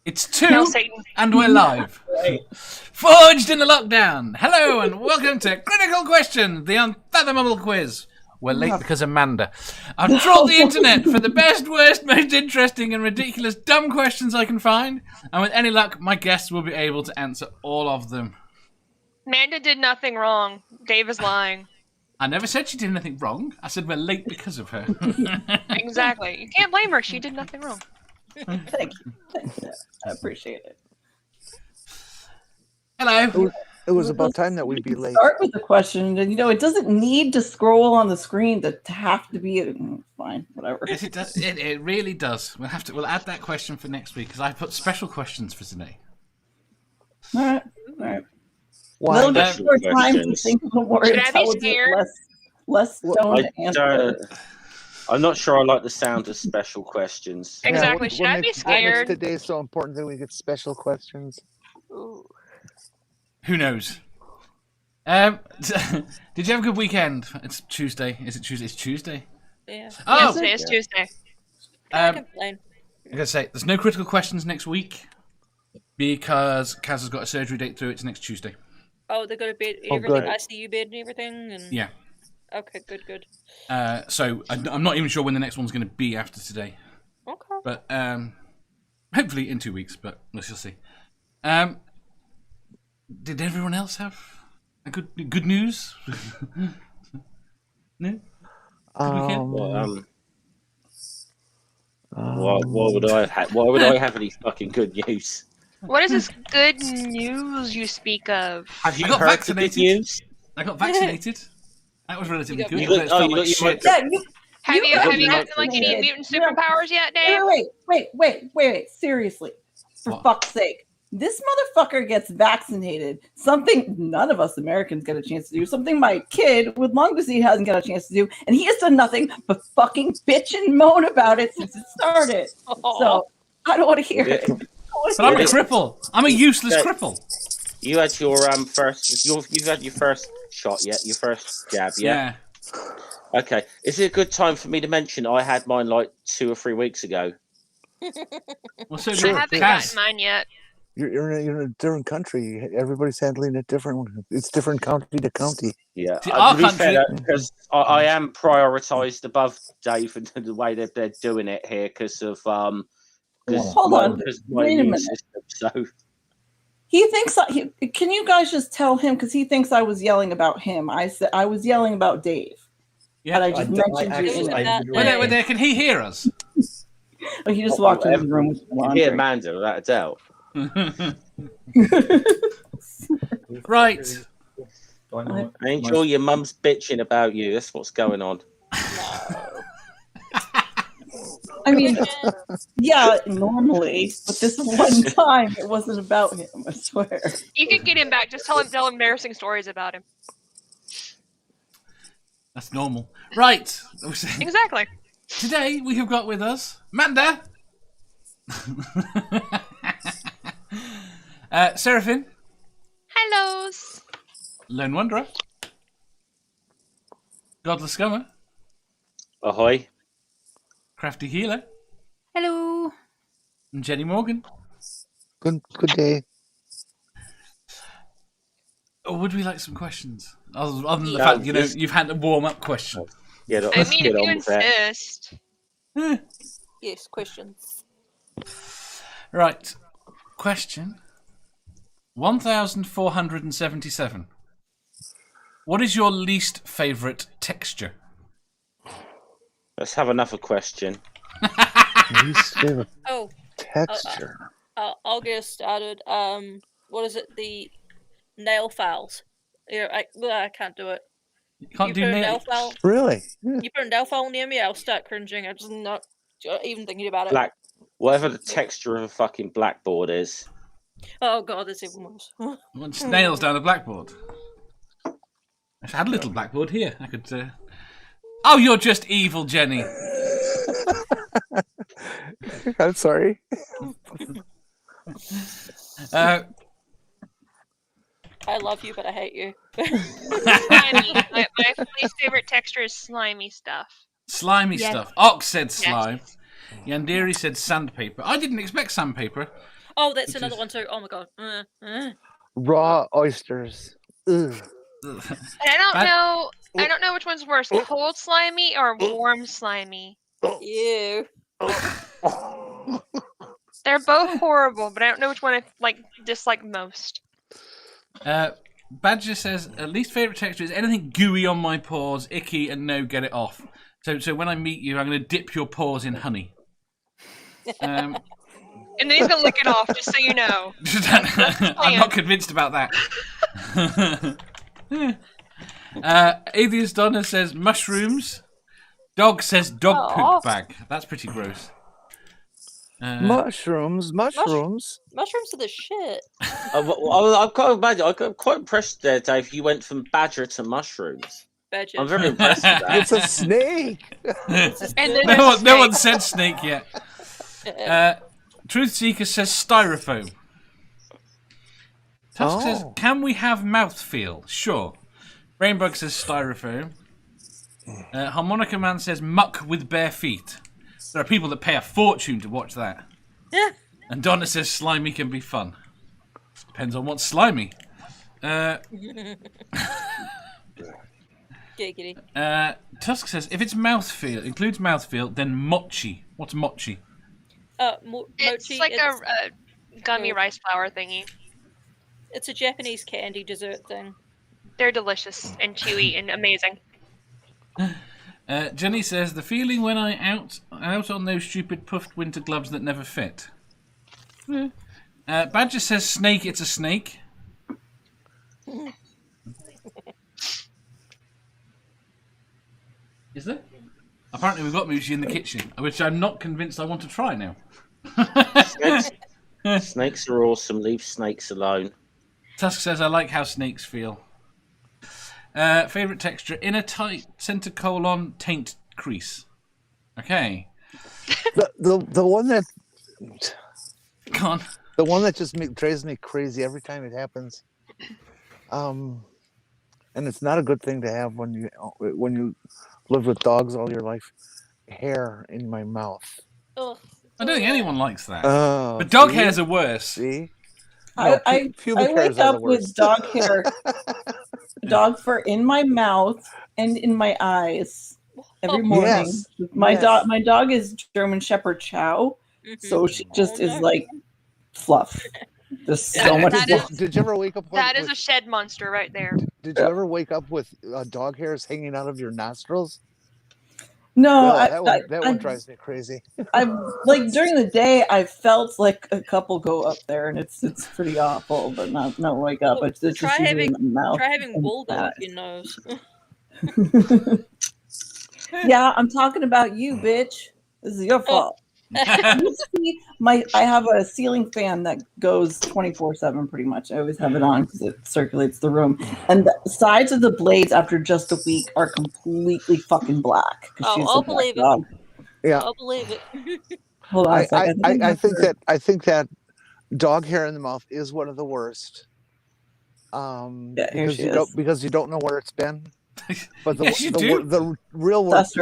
It's 2 and we're live. Forged in the lockdown. Hello and welcome to Critical Question, the Unfathomable quiz. We're late because Amanda. I've trawled the internet for the best, worst, most interesting and ridiculous dumb questions I can find. And with any luck, my guests will be able to answer all of them. Amanda did nothing wrong. Dave is lying. I never said she did anything wrong. I said we're late because of her. Exactly. You can't blame her. She did nothing wrong. Thank you. I appreciate it. Hello. It was about time that we'd be late. Start with the question, and it doesn't need to scroll on the screen to have to be. Fine, whatever. Yes, it does. It really does. We'll add that question for next week because I put special questions for today. All right. Why? A little bit more time to think of a more Should I be intelligent, scared? less stone to answer. I'm not sure I like the sound of special questions. Exactly. Should I be What scared? makes today so important that we get special questions? Ooh. Who knows? Did you have a good weekend? It's Tuesday. Is it Tuesday? It's Tuesday. Yeah. Oh, Yes, it is Tuesday. Can't complain. I'm gonna say there's no critical questions next week because Kaz has got a surgery date through. It's next Tuesday. Oh, they're gonna be Oh, everything, good. ICU bed and everything, and Yeah. Okay, good. So I'm not even sure when the next one's going to be after today, Okay. but hopefully in 2 weeks. But we shall see. Did everyone else have Good news? No? Good weekend? Why would I have? Why would I have any fucking good news? What is this good news you speak of? Have you I got heard vaccinated. the good news? I got vaccinated. That was relatively good. You although got- it oh, felt you like got your shit. Yeah, Have you got gotten your like any vaccinated. mutant superpowers yet, Dave? Wait. Seriously. For What? fuck's sake. This motherfucker gets vaccinated. Something none of us Americans get a chance to do. Something my kid with lung disease hasn't got a chance to do. And he has done nothing but fucking bitch and moan about it since it started. So I don't want to hear it. But I'm a cripple. I'm a useless cripple. You had your first. You've had your first shot yet? Your first jab, yeah? Okay. Is it a good time for me to mention I had mine like 2 or 3 weeks ago? Well, so Sure. I haven't Kaz. gotten mine yet. You're in a different country. Everybody's handling it different. It's different county to county. Yeah, See, our to be fair, country- because I am prioritised above Dave and the way that they're doing it here because of Hold on. my Wait a immune minute. system. So He thinks. Can you guys just tell him? Because he thinks I was yelling about him. I said I was yelling about Dave. Yeah. But I just mentioned you in it. Wait there. Can he hear us? Oh, he just walked into the room with the laundry. yeah, Amanda, without a doubt. Right. Angel, your mum's bitching about you. That's what's going on. I mean, yeah, normally, but this one time it wasn't about him. I swear. You can get him back. Just tell embarrassing stories about him. That's normal. Right. Exactly. Today we have got with us Manda, Seraphim, Hellos. Lone Wanderer, Godless Scummer, Ahoy. Crafty Keelah, Hello. and Jenni Morgan. Good day. Or would we like some questions? Other than the fact, you've had a warm-up question. Yeah, I let's mean, get if you on with that. insist. Yes, questions. Right. Question 1477. What is your least favourite texture? Let's have another question. Least favorite Oh, texture. I'll get started. What is it? The nail files. Yeah, I can't do it. You can't You do put a nail nail. file. Really? Yeah. You put a nail file near me, I'll start cringing. I'm just not even thinking about it. Whatever the texture of a fucking blackboard is. Oh god, that's even worse. Want nails down the blackboard. I had a little blackboard here. I could. Oh, you're just evil, Jenny. I'm sorry. I love you, but I hate you. Slimy. My least favorite texture is slimy stuff. Slimy Yes. stuff. Ox said Yes. slime. Yandiri said sandpaper. I didn't expect sandpaper. Oh, that's Which another is- one too. Oh my god. Raw oysters. Ugh. And I don't know which one's worse, cold slimy or warm slimy. Ew. They're both horrible, but I don't know which one I dislike most. Badger says, least favourite texture is anything gooey on my paws, icky, and no, get it off. So when I meet you, I'm going to dip your paws in honey. And then he's gonna lick it off, just so you know. I'm not convinced about that. Atheist Donna says mushrooms. Dog says dog poop bag. That's pretty gross. Mushrooms. Mushrooms are the shit. I'm quite impressed there, Dave. You went from badger to mushrooms. Badger. I'm very impressed with that. It's a snake. And then no one said snake yet. Truth Seeker says styrofoam. Tusk says, can we have mouthfeel? Sure. Rainbug says styrofoam. Harmonica Man says muck with bare feet. There are people that pay a fortune to watch that. Yeah. And Donna says slimy can be fun. Depends on what's slimy. Giggity. Tusk says, if it's mouthfeel, includes mouthfeel, then mochi. What's mochi? It's Mochi. like a gummy rice flour thingy. It's a Japanese candy dessert thing. They're delicious and chewy and amazing. Jenny says, the feeling when I out on those stupid puffed winter gloves that never fit. Badger says, snake, it's a snake. Is there? Apparently we've got Mushi in the kitchen, which I'm not convinced I want to try now. Snakes are awesome. Leave snakes alone. Tusk says, I like how snakes feel. Favourite texture, inner tight, centre colon, taint crease. Okay. The one that... Go on. The one that just drives me crazy every time it happens. And it's not a good thing to have when you live with dogs all your life. Hair in my mouth. Ugh. I don't think anyone likes that. Oh, but dog hairs are worse. See? No, I wake up with dog hair, dog fur in my mouth and in my eyes every morning. Yes. My dog is German Shepherd Chow, so she just is like fluff. Just so much. Did you ever wake up? That is a shed monster right there. Did you ever wake up with dog hairs hanging out of your nostrils? No, that one drives me crazy. I'm like during the day, I felt like a couple go up there, and it's pretty awful. But not wake up. It's just try having wool go up your nose. Yeah, I'm talking about you, bitch. This is your fault. I have a ceiling fan that goes 24/7 pretty much. I always have it on because it circulates the room. And the sides of the blades after just a week are completely fucking black. I'll believe it. Yeah, I'll believe it. Hold on a second. I think that dog hair in the mouth is one of the worst. Because you don't know where it's been. But the real worst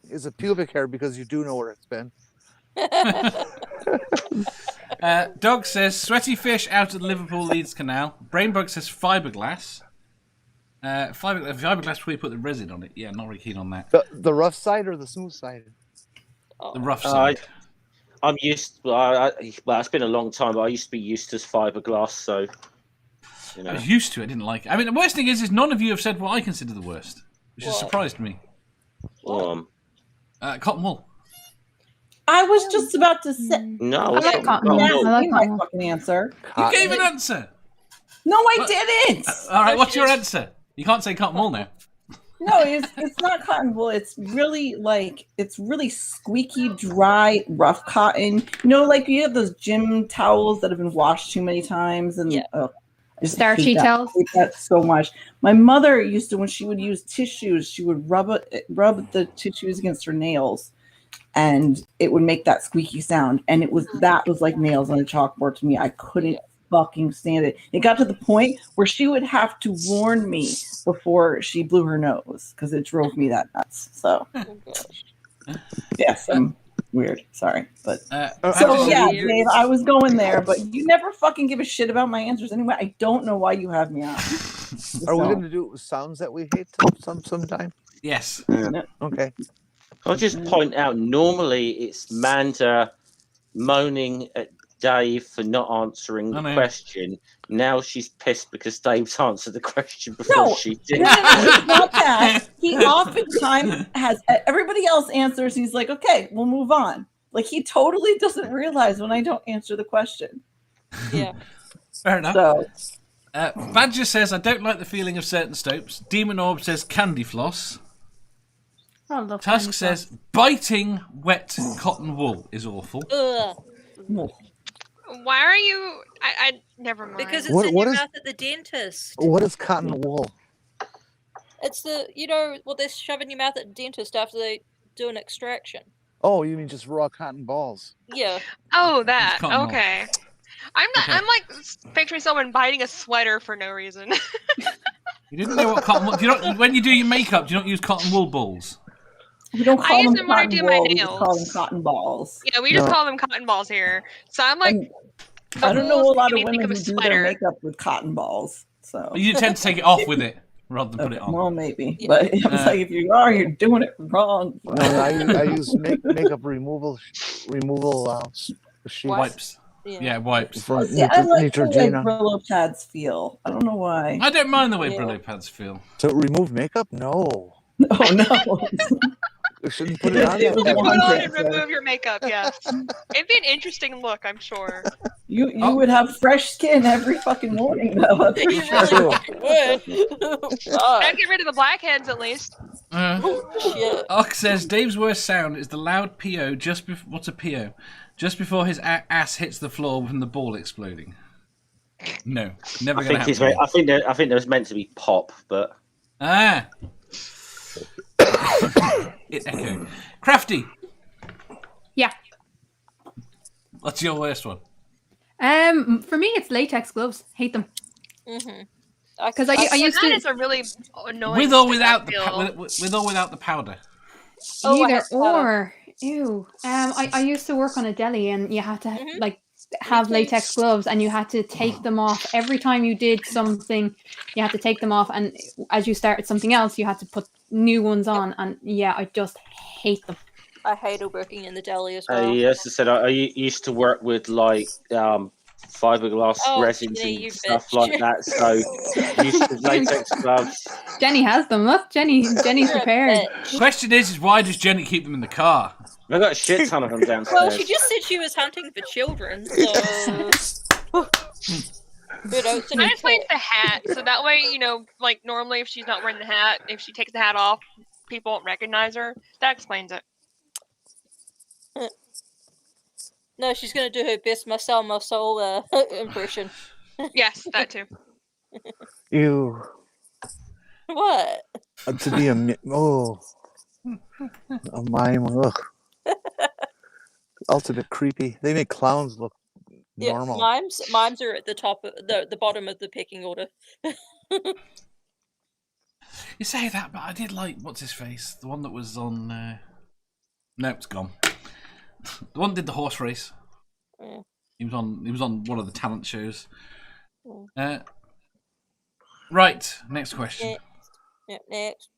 is a pubic hair because you do know where it's been. Dog says sweaty fish out of the Liverpool Leeds Canal. Brainbug says fiberglass. Fiberglass before you put the resin on it. Yeah, not really keen on that. The rough side or the smooth side? The rough side. I'm used. Well, it's been a long time, but I used to be used to fiberglass, so. You know. I was used to it. I didn't like it. I mean, the worst thing is none of you have said what I consider the worst, which has surprised me. Cotton wool. I was just about to say. No, I like cotton wool. I like my cotton. fucking answer. You gave an answer. No, I didn't. All right, what's your answer? You can't say cotton wool now. No, it's not cotton wool. It's really squeaky, dry, rough cotton. You know, like you have those gym towels that have been washed too many times, and starchy towels. I hate that so much. My mother used to, when she would use tissues, she would rub the tissues against her nails, and it would make that squeaky sound. And that was like nails on a chalkboard to me. I couldn't fucking stand it. It got to the point where she would have to warn me before she blew her nose because it drove me that nuts. So, yes, I'm weird. Sorry, but Dave, I was going there, but you never fucking give a shit about my answers anyway. I don't know why you have me on. Are we going to do sounds that we hate sometime? Yes. Okay. I'll just point out. Normally, it's Manda moaning at Dave for not answering the question. Now she's pissed because Dave's answered the question before she did. No, it's not that. He oftentimes has everybody else answers. He's like, okay, we'll move on. Like he totally doesn't realize when I don't answer the question. Yeah. Fair enough. So, Badger says, I don't like the feeling of certain soaps. Demon Orb says candy floss. Tusk says biting wet cotton wool is awful. Why are you? I never mind. Because it's in your mouth at the dentist. What is cotton wool? It's what they shove in your mouth at the dentist after they do an extraction. Oh, you mean just raw cotton balls? Yeah. Oh, that. Okay. I'm like picturing someone biting a sweater for no reason. You didn't know what cotton wool. When you do your makeup, do you not use cotton wool balls? We don't call them when I do my nails. We just call them cotton balls. Yeah, we just call them cotton balls here. So I'm like, I don't know a lot of women who do their makeup with cotton balls. So you tend to take it off with it rather than put it on. Well, maybe, but it's like if you are, you're doing it wrong. No, I use makeup removal wipes. Yeah, wipes. I like the way Brillo pads feel. I don't know why. I don't mind the way Brillo pads feel. To remove makeup? No. Oh no. You shouldn't put it on. Put on and remove your makeup. Yes, it'd be an interesting look, I'm sure. You would have fresh skin every fucking morning, though. I'd get rid of the blackheads at least. Ock says Dave's worst sound is the loud PO just before. What's a PO? Just before his ass hits the floor from the ball exploding. No, never going to happen. I think there was meant to be pop, but it echoed. Crafty. Yeah. What's your worst one? For me, it's latex gloves. Hate them. Because I used to. That is a really annoying. With or without the powder. Either or. Ew. I used to work on a deli, and you had to have latex gloves, and you had to take them off every time you did something. You had to take them off, and as you started something else, you had to put new ones on. And yeah, I just hate them. I hated working in the deli as well. Yes, I said I used to work with fiberglass resins and stuff like that. So used to latex gloves. Jenny has them. Look, Jenny's prepared. Question is why does Jenny keep them in the car? I've got a shit ton of them downstairs. Well, she just said she was hunting for children, so. I explained the hat, so that way, normally if she's not wearing the hat, if she takes the hat off, people won't recognize her. That explains it. No, she's going to do her best Marcel Marceau impression. Yes, that too. Ew. What? To be a mime. Ugh. Ultimate creepy. They make clowns look normal. Mimes are at the top, the bottom of the pecking order. You say that, but I did like what's his face, the one that was on. No, it's gone. The one that did the horse race. He was on one of the talent shows. Right, next question. Next.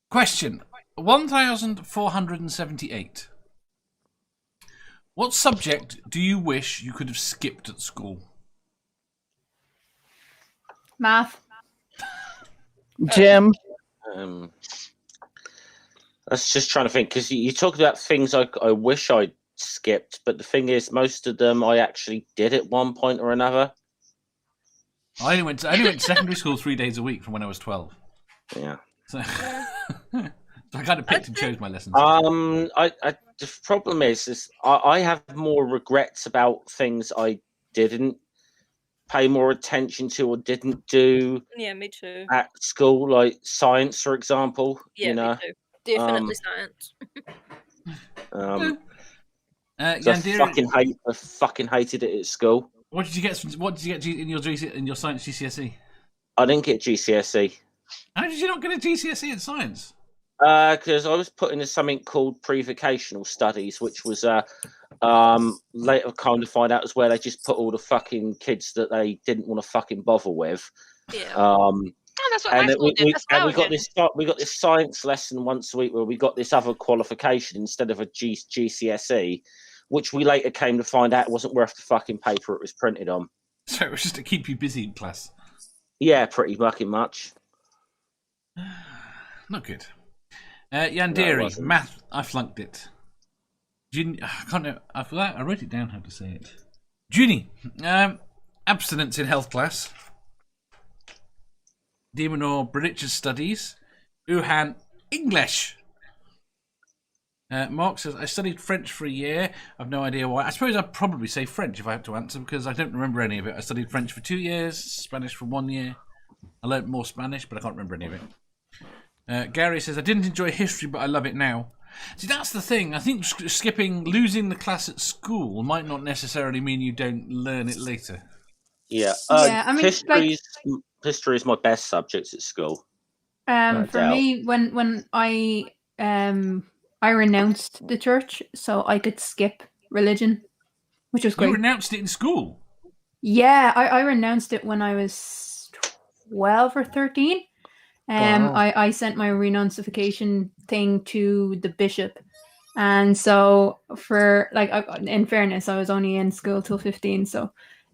Question 1478. What subject do you wish you could have skipped at school? Math. Jim. I was just trying to think, because you talk about things I wish I'd skipped, but the thing is, most of them I actually did at one point or another. I only went to secondary school 3 days a week from when I was 12. Yeah. So I kind of picked and chose my lessons. The problem is I have more regrets about things I didn't pay more attention to or didn't do. Yeah, me too. At school, like science, for example. Yeah, me too. Definitely science. So I fucking hated it at school. What did you get in your science GCSE? I didn't get GCSE. How did you not get a GCSE in science? Because I was put into something called pre-vocational studies, which was later kind of find out as where they just put all the fucking kids that they didn't want to fucking bother with. Yeah. That's what my school did. We got this science lesson once a week where we got this other qualification instead of a GCSE, which we later came to find out wasn't worth the fucking paper it was printed on. So it was just to keep you busy in class. Yeah, pretty fucking much. Not good. Yandere, math. I flunked it. I can't know. I wrote it down how to say it. Junie, abstinence in health class. Demonor, British studies. Uhan, English. Mark says, I studied French for a year. I've no idea why. I suppose I'd probably say French if I had to answer, because I don't remember any of it. I studied French for 2 years, Spanish for 1 year. I learnt more Spanish, but I can't remember any of it. Gary says, I didn't enjoy history, but I love it now. See, that's the thing. I think losing the class at school might not necessarily mean you don't learn it later. Yeah. I mean, history is my best subject at school. For me, when I renounced the church so I could skip religion, which was great. You renounced it in school? Yeah, I renounced it when I was 12 or 13. I sent my renunciation thing to the bishop, And so for like, in fairness, I was only in school till 15, so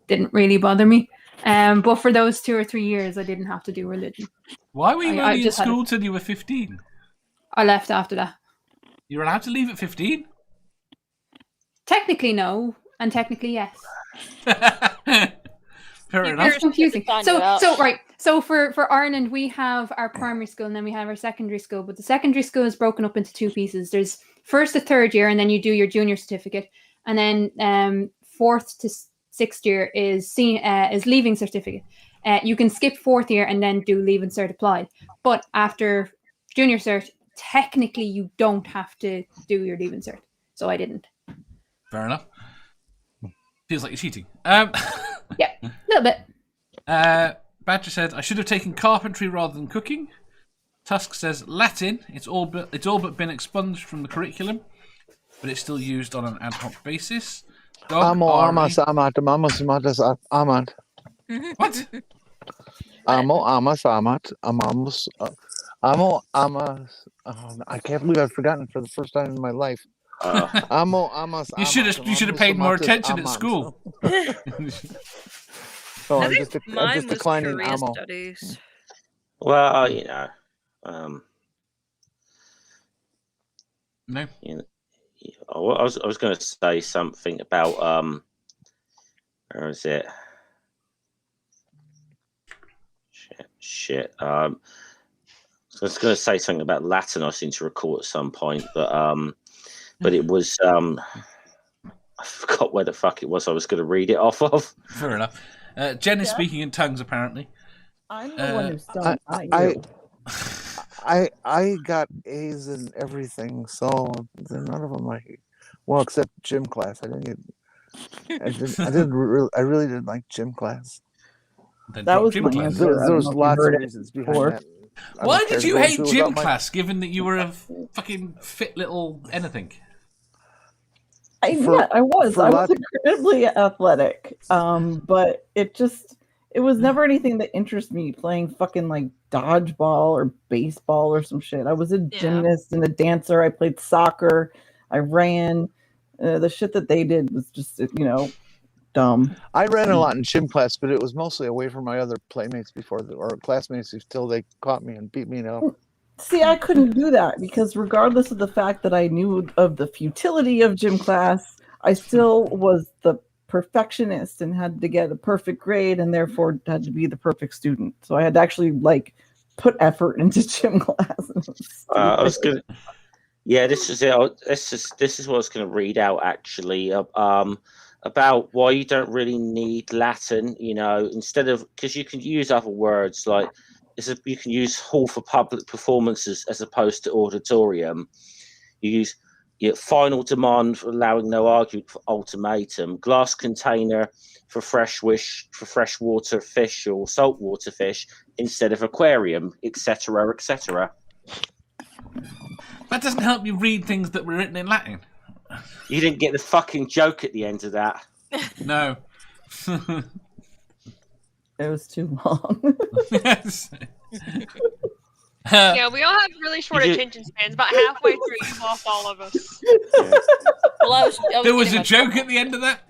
didn't really bother me. But for those 2 or 3 years, I didn't have to do religion. Why were you only in school till you were 15? I left after that. You were allowed to leave at 15? Technically, no, and technically, yes. Fair enough. It's confusing. So for Ireland, we have our primary school and then we have our secondary school. But the secondary school is broken up into 2 pieces. There's first to third year, and then you do your junior certificate, and then fourth to sixth year is leaving certificate. You can skip fourth year and then do leave and cert applied. But after junior cert, technically you don't have to do your leave and cert. So I didn't. Fair enough. Feels like you're cheating. Yeah, a little bit. Badger said, I should have taken carpentry rather than cooking. Tusk says, Latin. It's all but been expunged from the curriculum, but it's still used on an ad hoc basis. What? I can't believe I've forgotten for the first time in my life. You should have paid more attention at school. So I'm just declining ammo. Studies. Well, no. I was going to say something about where is it? Shit. I was going to say something about Latin. I seem to recall at some point, but it was I forgot where the fuck it was. I was going to read it off of. Fair enough. Jen is speaking in tongues, apparently. I'm the one who's done. I got A's in everything, so none of them except gym class. I really didn't like gym class. That was my answer. There was lots of reasons behind that. Why did you hate gym class, given that you were a fucking fit little anything? I was incredibly athletic, but it was never anything that interested me. Playing fucking like dodgeball or baseball or some shit. I was a gymnast and a dancer. I played soccer. I ran. The shit that they did was just dumb. I ran a lot in gym class, but it was mostly away from my other playmates or classmates until they caught me and beat me up. See, I couldn't do that because regardless of the fact that I knew of the futility of gym class, I still was the perfectionist and had to get a perfect grade and therefore had to be the perfect student. So I had to actually put effort into gym class. I was gonna, this is it. This is what I was going to read out actually. About why you don't really need Latin, instead of, because you can use other words like you can use hall for public performances as opposed to auditorium. You use final demand for allowing no argument for ultimatum, glass container for freshwater fish or saltwater fish instead of aquarium, etc., etc. That doesn't help you read things that were written in Latin. You didn't get the fucking joke at the end of that. No. It was too long. Yes. Yeah, we all have really short attention spans. About halfway through, you've lost all of us. Yeah. Well, there was a joke at the end of that?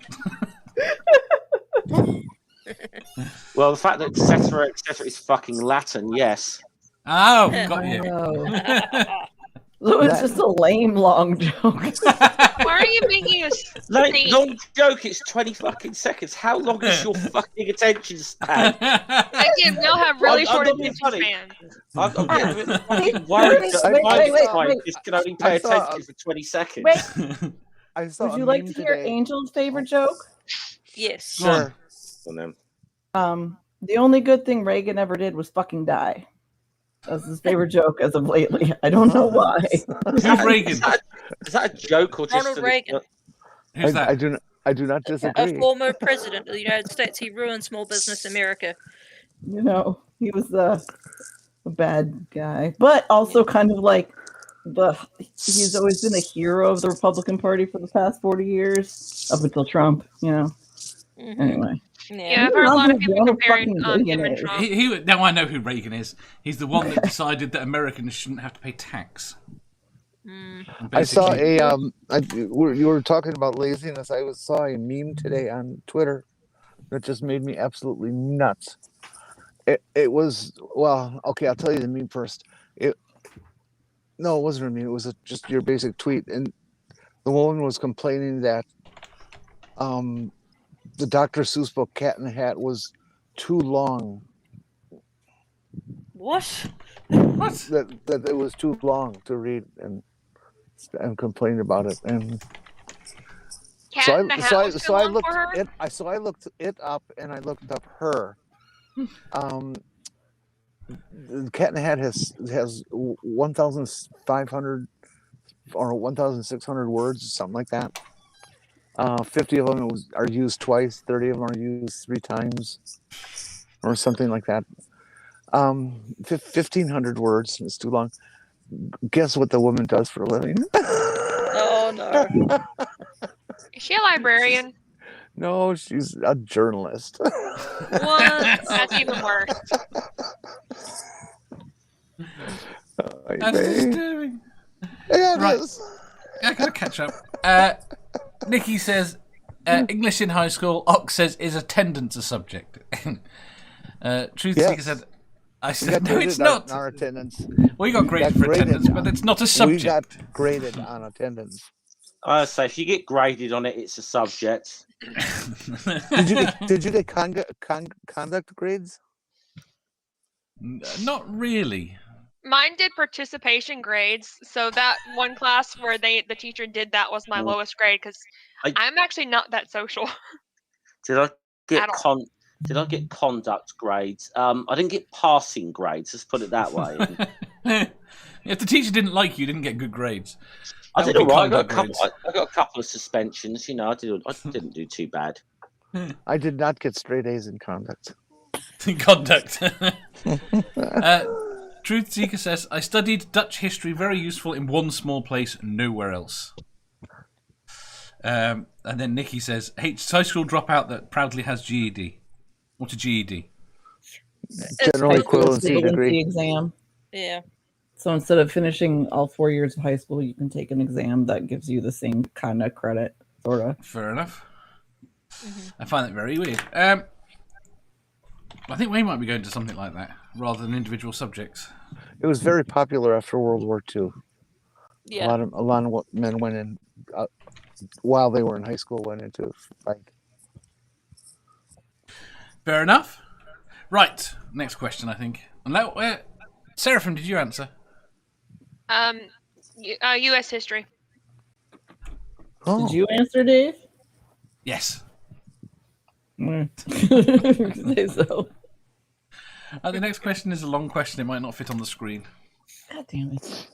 Well, the fact that etc. is fucking Latin, yes. Oh, got you. It's just a lame long joke. Why are you making us long joke? It's 20 fucking seconds. How long is your fucking attention span? Again, we all have really short attention spans. I'm getting a bit fucking worried that my just can only pay attention for 20 seconds. Wait. Would you like to hear Angel's favorite joke? Yes. Sure. The only good thing Reagan ever did was fucking die. That's his favorite joke as of lately. I don't know why. Who's Reagan? Is that a joke or just Ronald Reagan? Who's that? I do not disagree. A former president of the United States. He ruined small business in America. He was a bad guy, but also kind of like he's always been a hero of the Republican Party for the past 40 years, up until Trump. Mm-hmm. Anyway. Yeah, I've heard a lot of people comparing him and Trump. Now I know who Reagan is. He's the one that decided that Americans shouldn't have to pay tax. I saw you were talking about laziness. I saw a meme today on Twitter that just made me absolutely nuts. It was, well, okay, I'll tell you the meme first. No, it wasn't a meme. It was just your basic tweet, and the woman was complaining that the Dr. Seuss book Cat in the Hat was too long. What? That it was too long to read, and complained about it. And Cat in the Hat was too long for her? I looked it up, and I looked up her. The Cat in the Hat has 1,500 or 1,600 words, something like that. 50 of them are used twice, 30 of them are used 3 times, or something like that. 1,500 words is too long. Guess what the woman does for a living? Oh no! Is she a librarian? No, she's a journalist. What? That's even worse. That's disturbing. Yeah, right. It is. I gotta catch up. Nikki says English in high school. Ox says is attendance a subject. Truth Seeker said. I said no, it's not. Our attendance. We got graded for attendance, but it's not a subject. We got graded on attendance. I say if you get graded on it, it's a subject. Did you get conduct grades? Not really. Mine did participation grades, so that one class where the teacher did that was my lowest grade because I'm actually not that social. Did I get conduct grades? I didn't get passing grades. Let's put it that way. If the teacher didn't like you didn't get good grades. I did all right. I got a couple of suspensions. You know, I didn't do too bad. I did not get straight A's in conduct. Conduct. Truth Seeker says, I studied Dutch history, very useful in one small place, nowhere else. And then Nikki says, high school dropout that proudly has GED. What's a GED? General equivalency degree. Exam. Yeah. So instead of finishing all 4 years of high school, you can take an exam that gives you the same kind of credit, sort of. Fair enough. Mm-hmm. I find that very weird. I think we might be going to something like that rather than individual subjects. It was very popular after World War II. Yeah. A lot of men went in while they were in high school. Went into fight. Fair enough. Right. Next question, I think. Seraphim, did you answer? U.S. history. Oh. Did you answer, Dave? Yes. Say so. The next question is a long question. It might not fit on the screen. God damn it.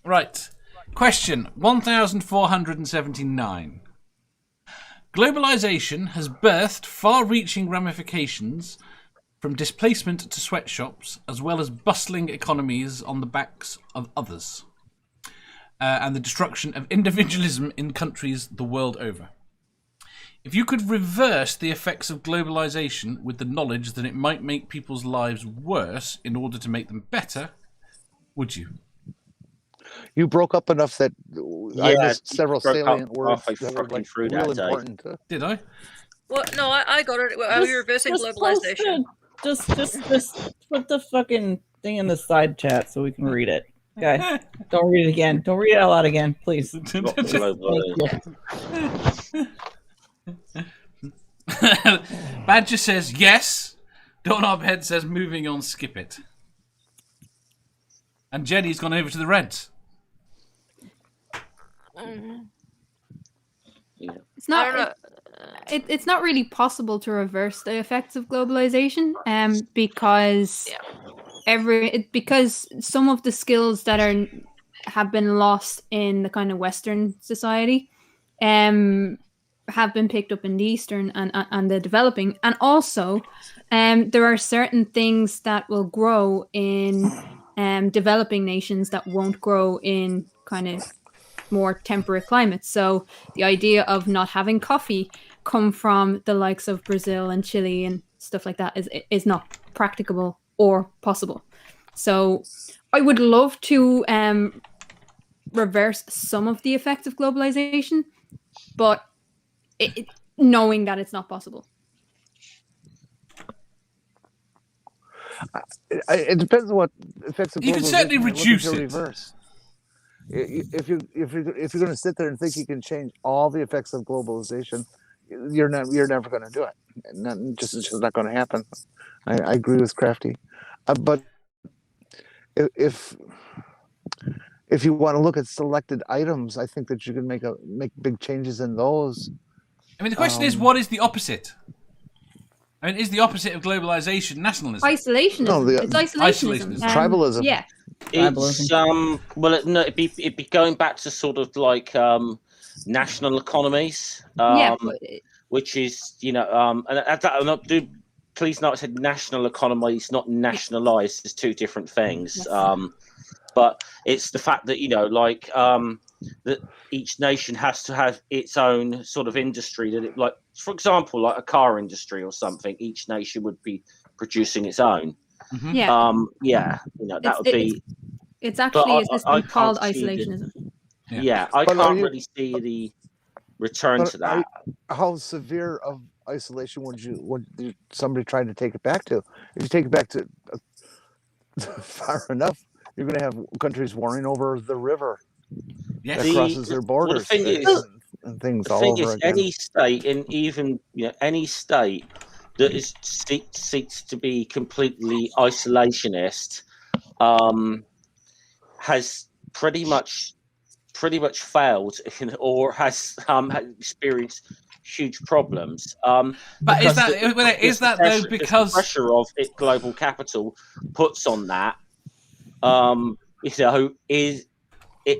Right. Question 1479. Globalization has birthed far-reaching ramifications from displacement to sweatshops, as well as bustling economies on the backs of others, and the destruction of individualism in countries the world over. If you could reverse the effects of globalization with the knowledge that it might make people's lives worse in order to make them better, would you? You broke up enough that I missed several salient words that were like real important. Did I? Well, no, I got it. Are we reversing globalization? Just put the fucking thing in the side chat so we can read it. Okay. Don't read it again. Don't read it out loud again, please. Badger says yes. Doorknobhead says moving on, skip it. And Jenny's gone over to the Reds. It's not. It's not really possible to reverse the effects of globalization, because because some of the skills that have been lost in the kind of Western society, have been picked up in the Eastern and the developing, and also, there are certain things that will grow in developing nations that won't grow in kind of more temperate climates. So the idea of not having coffee come from the likes of Brazil and Chile and stuff like that is not practicable or possible. So I would love to reverse some of the effects of globalization, but knowing that it's not possible. It depends on what effects of globalization you can certainly reduce it. Reverse. If you're going to sit there and think you can change all the effects of globalization, you're never going to do it. It's just not going to happen. I agree with Crafty, but if you want to look at selected items, I think that you can make big changes in those. I mean, the question is, what is the opposite? I mean, is the opposite of globalization nationalism? Isolationism. No, it's isolationism. Tribalism. Yeah. It's it'd be going back to sort of like national economies, which is and please note I said national economies, not nationalized. There's two different things. But it's the fact that that each nation has to have its own sort of industry that it, like, for example, like a car industry or something. Each nation would be producing its own. Mm-hmm. That would be. It's actually a system called isolationism. I can't really see the return to that. How severe of isolation would somebody try to take it back to? If you take it back to far enough, you're going to have countries warring over the river that crosses their borders. Well, and things the all thing over is, again. any state, and even any state that seeks to be completely isolationist, has pretty much failed, or has experienced huge problems. But is that though because the pressure of global capital puts on that?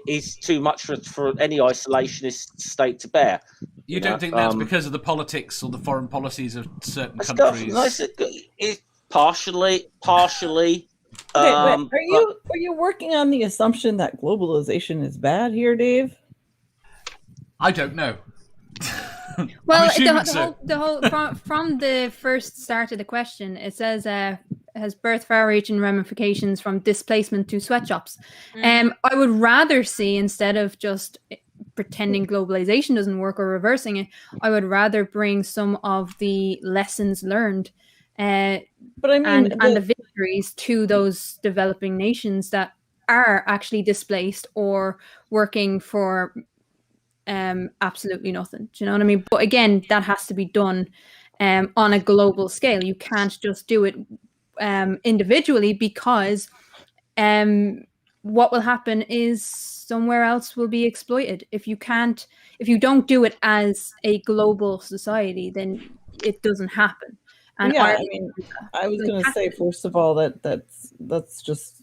Is too much for any isolationist state to bear. You don't think that's because of the politics or the foreign policies of certain countries? Partially. Are you working on the assumption that globalization is bad here, Dave? I don't know. Well, the whole from the first start of the question, it says has birth far-reaching ramifications from displacement to sweatshops. I would rather see, instead of just pretending globalization doesn't work or reversing it, I would rather bring some of the lessons learned and the victories to those developing nations that are actually displaced or working for absolutely nothing. Do you know what I mean? But again, that has to be done on a global scale. You can't just do it individually, because what will happen is somewhere else will be exploited. If you don't do it as a global society, then it doesn't happen. And I was going to say, first of all, that's just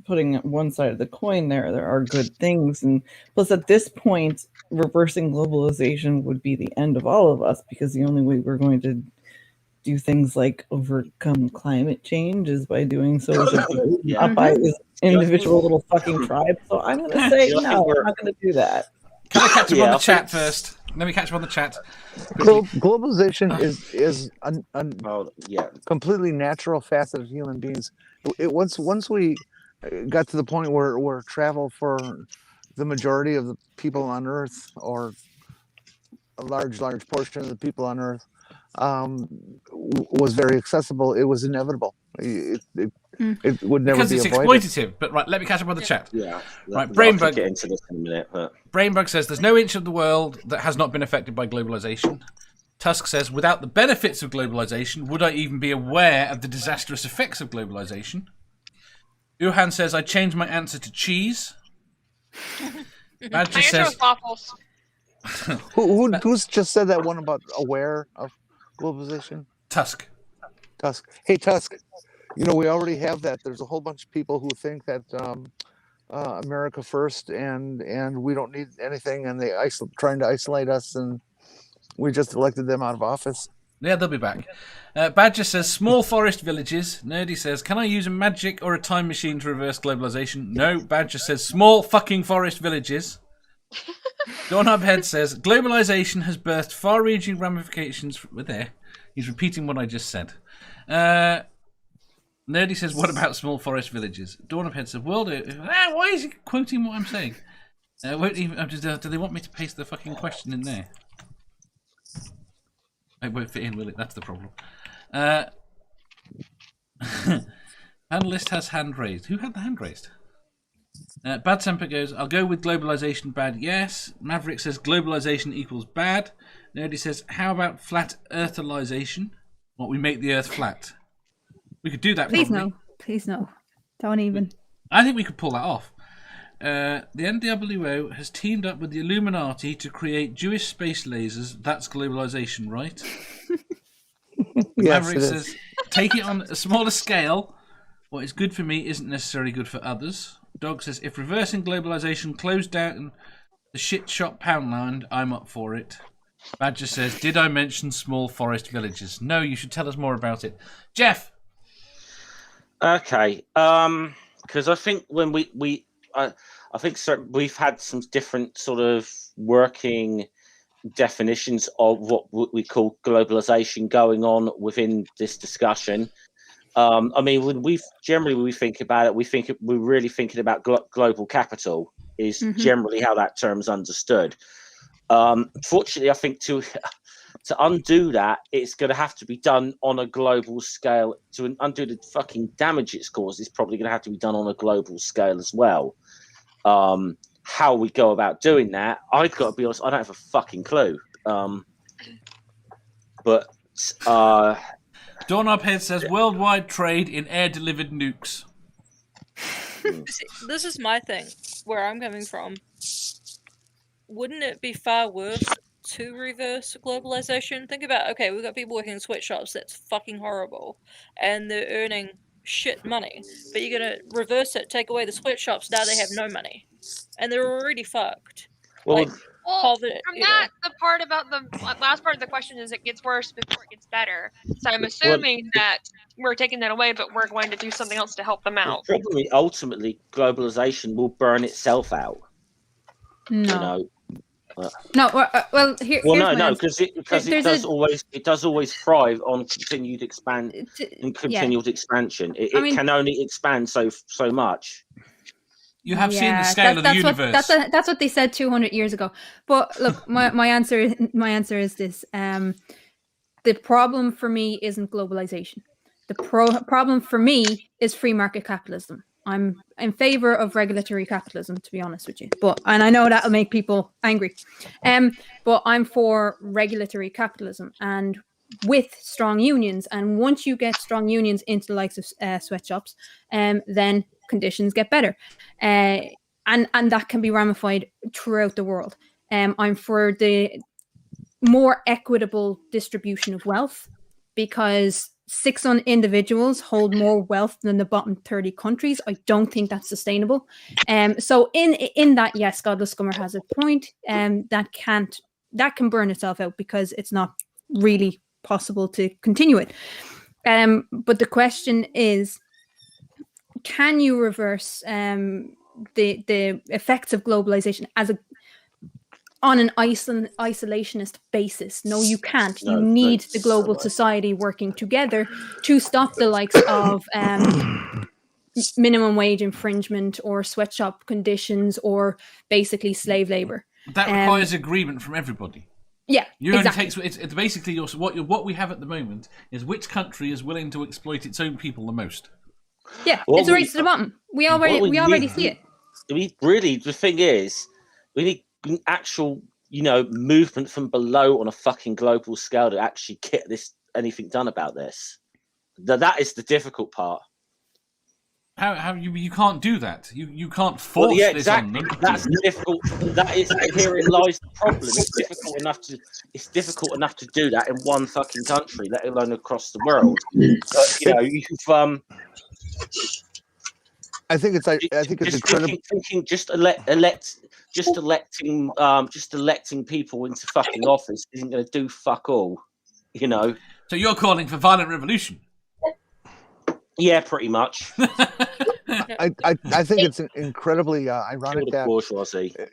putting one side of the coin there. There are good things, and plus at this point, reversing globalization would be the end of all of us, because the only way we're going to do things like overcome climate change is by doing so as a group, not by individual little fucking tribes. So I'm going to say no, we're not going to do that. Can I catch him on the chat first? Let me catch him on the chat. Globalization is completely natural facet of human beings. Once we got to the point where travel for the majority of the people on Earth, or a large portion of the people on Earth, was very accessible, it was inevitable. It would never because be it's avoided. Exploitative. But right, let me catch up on the chat. Yeah. Right, Brainbug. Get into this in a minute. But Brainbug says there's no inch of the world that has not been affected by globalization. Tusk says, without the benefits of globalization, would I even be aware of the disastrous effects of globalization? Johan says, I changed my answer to cheese. Badger says, waffles. Who's just said that one about aware of globalization? Tusk. Hey, Tusk. We already have that. There's a whole bunch of people who think that America first, and we don't need anything, and they trying to isolate us, and we just elected them out of office. Yeah, they'll be back. Badger says, small forest villages. Nerdy says, can I use a magic or a time machine to reverse globalization? No. Badger says, small fucking forest villages. Dawnhubhead says, globalization has birthed far-reaching ramifications. We're there. He's repeating what I just said. Nerdy says, what about small forest villages? Dawnhubhead says, why is he quoting what I'm saying? Won't even, do they want me to paste the fucking question in there? It won't fit in, will it? That's the problem. Panelist has hand raised. Who had the hand raised? Bad Temper goes, I'll go with globalization bad, yes. Maverick says globalization equals bad. Nerdy says, how about flat earthalization? What, we make the earth flat? We could do that. Please probably. no. Please no. Don't even. I think we could pull that off. The NWO has teamed up with the Illuminati to create Jewish space lasers. That's globalization, right? Yes, Maverick says, take it on a smaller scale. What is good for me isn't necessarily good for others. Dog says, if reversing globalization closed down the shit shop Poundland, I'm up for it. Badger says, did I mention small forest villages? No, you should tell us more about it. Jeff! Okay, because I think when I think we've had some different sort of working definitions of what we call globalization going on within this discussion. I mean, when we think about it, we're really thinking about global capital is generally how that term's understood. Fortunately, I think to undo that, it's going to have to be done on a global scale. To undo the fucking damage it's caused, it's probably going to have to be done on a global scale as well. How we go about doing that, I've got to be honest, I don't have a fucking clue. But Dawn Uphead says worldwide trade in air-delivered nukes. This is my thing, where I'm coming from. Wouldn't it be far worse to reverse globalization? Think about, okay, we've got people working in sweatshops, that's fucking horrible, and they're earning shit money, but you're gonna reverse it, take away the sweatshops, now they have no money, and they're already fucked. Well, poverty, from that, the part about the last part of the question is it gets worse before it gets better. So I'm assuming that we're taking that away, but we're going to do something else to help them out. Probably, ultimately, globalization will burn itself out. No. You know? No, well, because it does always thrive on continued expansion. It can only expand so much. You have seen the scale of the universe. That's what they said 200 years ago. But look, my answer is this: the problem for me isn't globalization. The problem for me is free market capitalism. I'm in favor of regulatory capitalism, to be honest with you. And I know that'll make people angry. But I'm for regulatory capitalism and with strong unions. And once you get strong unions into the likes of sweatshops, then conditions get better. And that can be ramified throughout the world. I'm for the more equitable distribution of wealth, because 6 individuals hold more wealth than the bottom 30 countries. I don't think that's sustainable. So in that, yes, Godless Scummer has a point. That can burn itself out because it's not really possible to continue it. But the question is, can you reverse the effects of globalization on an isolationist basis? No, you can't. You need the global society working together to stop the likes of minimum wage infringement or sweatshop conditions or basically slave labor. That requires agreement from everybody. Yeah, exactly. It's basically what we have at the moment is which country is willing to exploit its own people the most. Yeah, it's a race to the bottom. We already see it. The thing is, we need actual, movement from below on a fucking global scale to actually get anything done about this. That is the difficult part. How you can't do that. You can't force this on them. That's difficult. Herein lies the problem. It's difficult enough to do that in one fucking country, let alone across the world. I think it's incredible. Thinking just electing people into fucking office isn't going to do fuck all, So you're calling for violent revolution? Yeah, pretty much. I think it's incredibly ironic that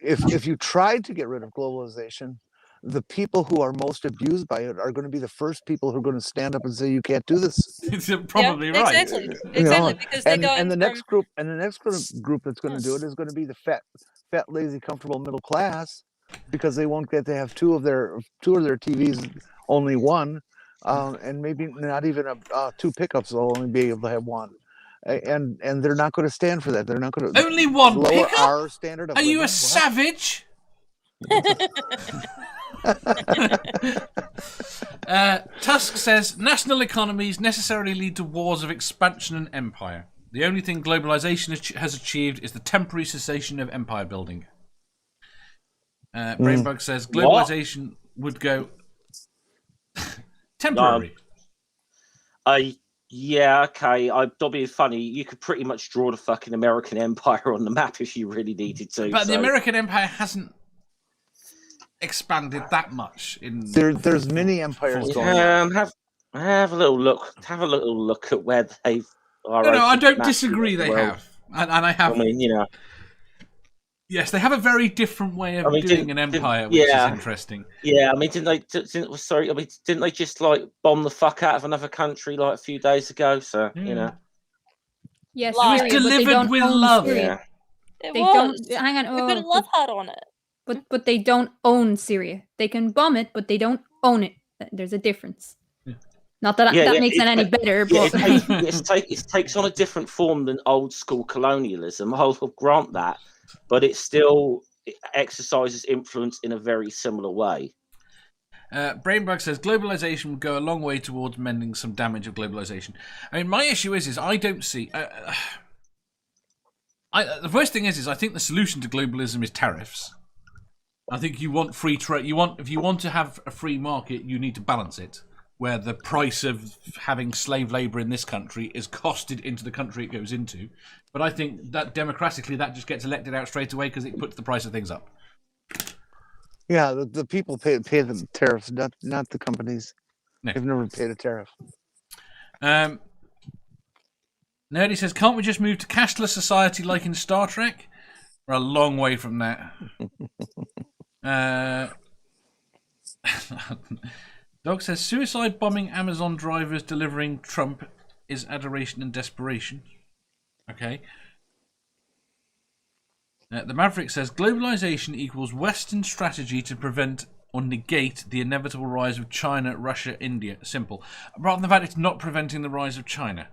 if you tried to get rid of globalization, the people who are most abused by it are going to be the first people who are going to stand up and say, you can't do this. It's probably right. Exactly. Because they're going the next group that's going to do it is going to be the fat, lazy, comfortable middle class, because they won't get to have two of their TVs, only one, and maybe not even two pickups. They'll only be able to have one. And they're not going to stand for that. They're not going to only one lower pickup? our standard of Are living. you a savage? Tusk says national economies necessarily lead to wars of expansion and empire. The only thing globalization has achieved is the temporary cessation of empire building. Brainbug says globalization would go temporary. Yeah, okay. That'll be funny. You could pretty much draw the fucking American Empire on the map if you really needed to. But the American Empire hasn't expanded that much. There's many empires going on. Have a little look. Have a little look at where they've. No, I don't disagree. They have, and I have. I mean, Yes, they have a very different way of doing an empire, which is interesting. Yeah, I mean, didn't they just like bomb the fuck out of another country like a few days ago? So Yes, it was delivered with love. Hang on. They put a love heart on it. But they don't own Syria. They can bomb it, but they don't own it. There's a difference. Yeah. Not that that makes it any better, but it takes on a different form than old school colonialism. I'll grant that. But it still exercises influence in a very similar way. Brainbug says globalization would go a long way towards mending some damage of globalization. I mean, my issue is I don't see. The first thing is I think the solution to globalism is tariffs. I think you want free trade. If you want to have a free market, you need to balance it, where the price of having slave labor in this country is costed into the country it goes into. But I think that democratically, that just gets elected out straight away because it puts the price of things up. Yeah, the people pay the tariffs, not the companies. No. They've never paid a tariff. Nerdy says, can't we just move to cashless society like in Star Trek? We're a long way from that. Dog says, suicide bombing Amazon drivers delivering Trump is adoration and desperation. Okay. The Maverick says, globalization equals Western strategy to prevent or negate the inevitable rise of China, Russia, India. Simple. Rather than the fact it's not preventing the rise of China.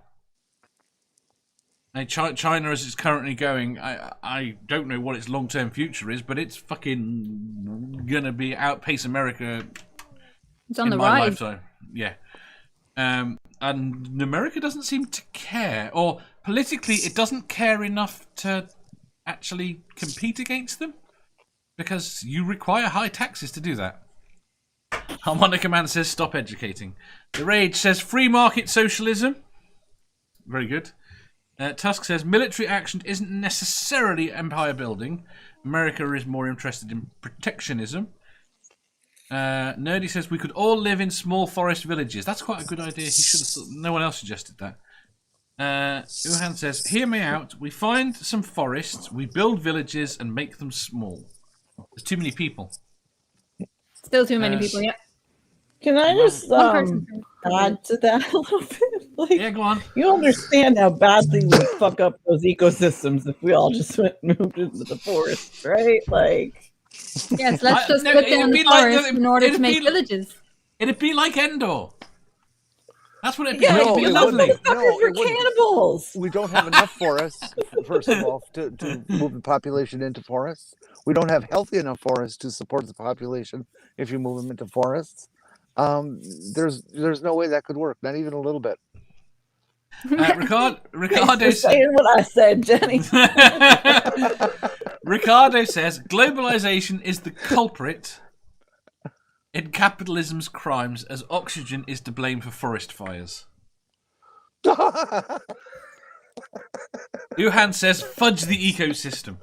Now, China, as it's currently going, I don't know what its long-term future is, but it's fucking gonna be outpace America. It's on the rise. Lifetime. Yeah. And America doesn't seem to care, or politically, it doesn't care enough to actually compete against them, because you require high taxes to do that. Harmonica Man says, stop educating. The Rage says, free market socialism. Very good. Tusk says, military action isn't necessarily empire building. America is more interested in protectionism. Nerdy says, we could all live in small forest villages. That's quite a good idea. He should have. No one else suggested that. Uhan says, hear me out. We find some forests, we build villages and make them small. There's too many people. Still too many people, yeah. Can I just add to that a little bit? Like, yeah, go on. You understand how badly we fuck up those ecosystems if we all just moved into the forest, right? Like, yes, let's just put down the forest in order to make villages. It'd be like Endor. That's what it'd be. Yeah, It'd be lovely. We're cannibals. We don't have enough forests, first of all, to move the population into forests. We don't have healthy enough forests to support the population if you move them into forests. There's no way that could work, not even a little bit. Ricardo saying what I said, Jenny. Ricardo says globalization is the culprit in capitalism's crimes, as oxygen is to blame for forest fires. Uhan says fudge the ecosystem.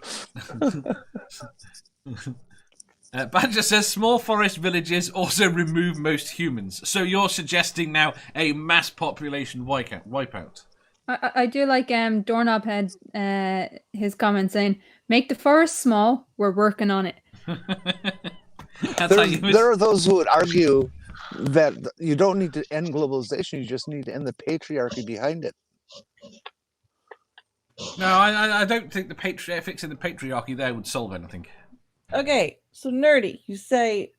Badger says small forest villages also remove most humans. So you're suggesting now a mass population wipeout. I do like Doorknob had his comment saying, make the forest small, we're working on it. There are those who would argue that you don't need to end globalization, you just need to end the patriarchy behind it. No, I don't think fixing the patriarchy there would solve anything. Okay, so Nerdy, you say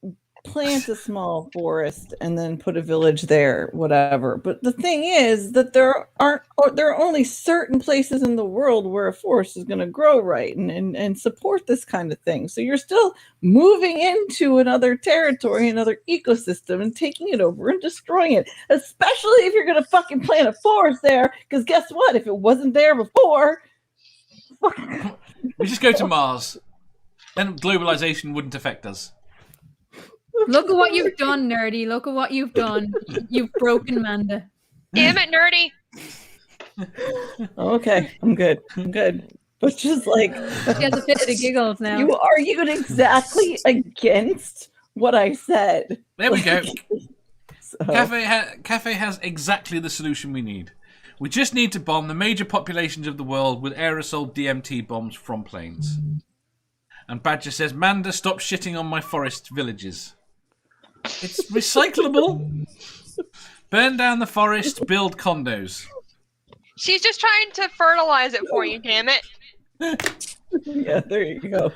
plant a small forest and then put a village there, whatever. But the thing is that there are only certain places in the world where a forest is going to grow right and support this kind of thing. So you're still moving into another territory, another ecosystem, and taking it over and destroying it. Especially if you're going to fucking plant a forest there, because guess what? If it wasn't there before, we just go to Mars. Then globalization wouldn't affect us. Look at what you've done, Nerdy. Look at what you've done. You've broken Manda. Damn it, Nerdy. Okay, I'm good. But just like... She has a fit of the giggles now. You argued exactly against what I said. There we go. So. Cafe has exactly the solution we need. We just need to bomb the major populations of the world with aerosol DMT bombs from planes. And Badger says, Manda, stop shitting on my forest villages. It's recyclable. Burn down the forest, build condos. She's just trying to fertilize it for you, damn it. Yeah, there you go.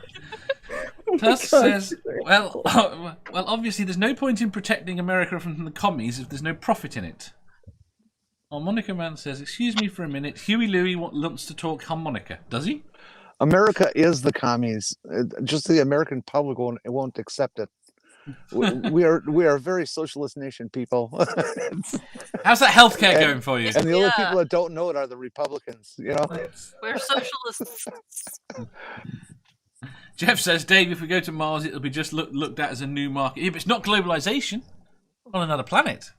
Tusk says, well, obviously there's no point in protecting America from the commies if there's no profit in it. Harmonica Man says, excuse me for a minute, Huey Louie wants to talk harmonica. Does he? America is the commies. Just the American public won't accept it. We are a very socialist nation, people. How's that healthcare going for you? And the only people that don't know it are the Republicans. You know, we're socialists. Jeff says, Dave, if we go to Mars, it'll be just looked at as a new market. Yeah, but it's not globalization. On another planet.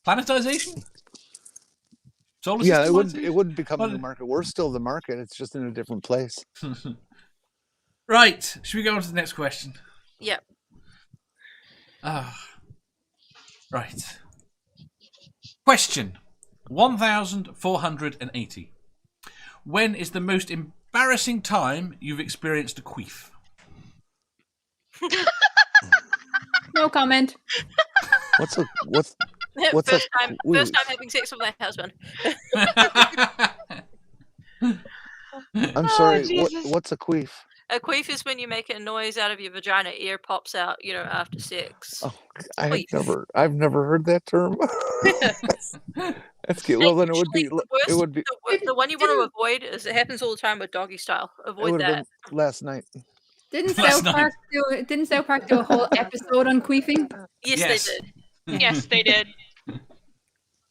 Planetization. Solar it wouldn't become a new market. We're still the market. It's just in a different place. Right. Should we go on to the next question? Yep. Right. Question 1480. When is the most embarrassing time you've experienced a queef? No comment. What's first time having sex with my husband. I'm sorry. What's a queef? A queef is when you make a noise out of your vagina, air pops out, after sex. Oh, I've never heard that term. That's good. Well, then it would be. The one you want to avoid is it happens all the time with doggy style. Avoid that. Last night. Didn't South Park do a whole episode on queefing? Yes, they did. Yes, they did.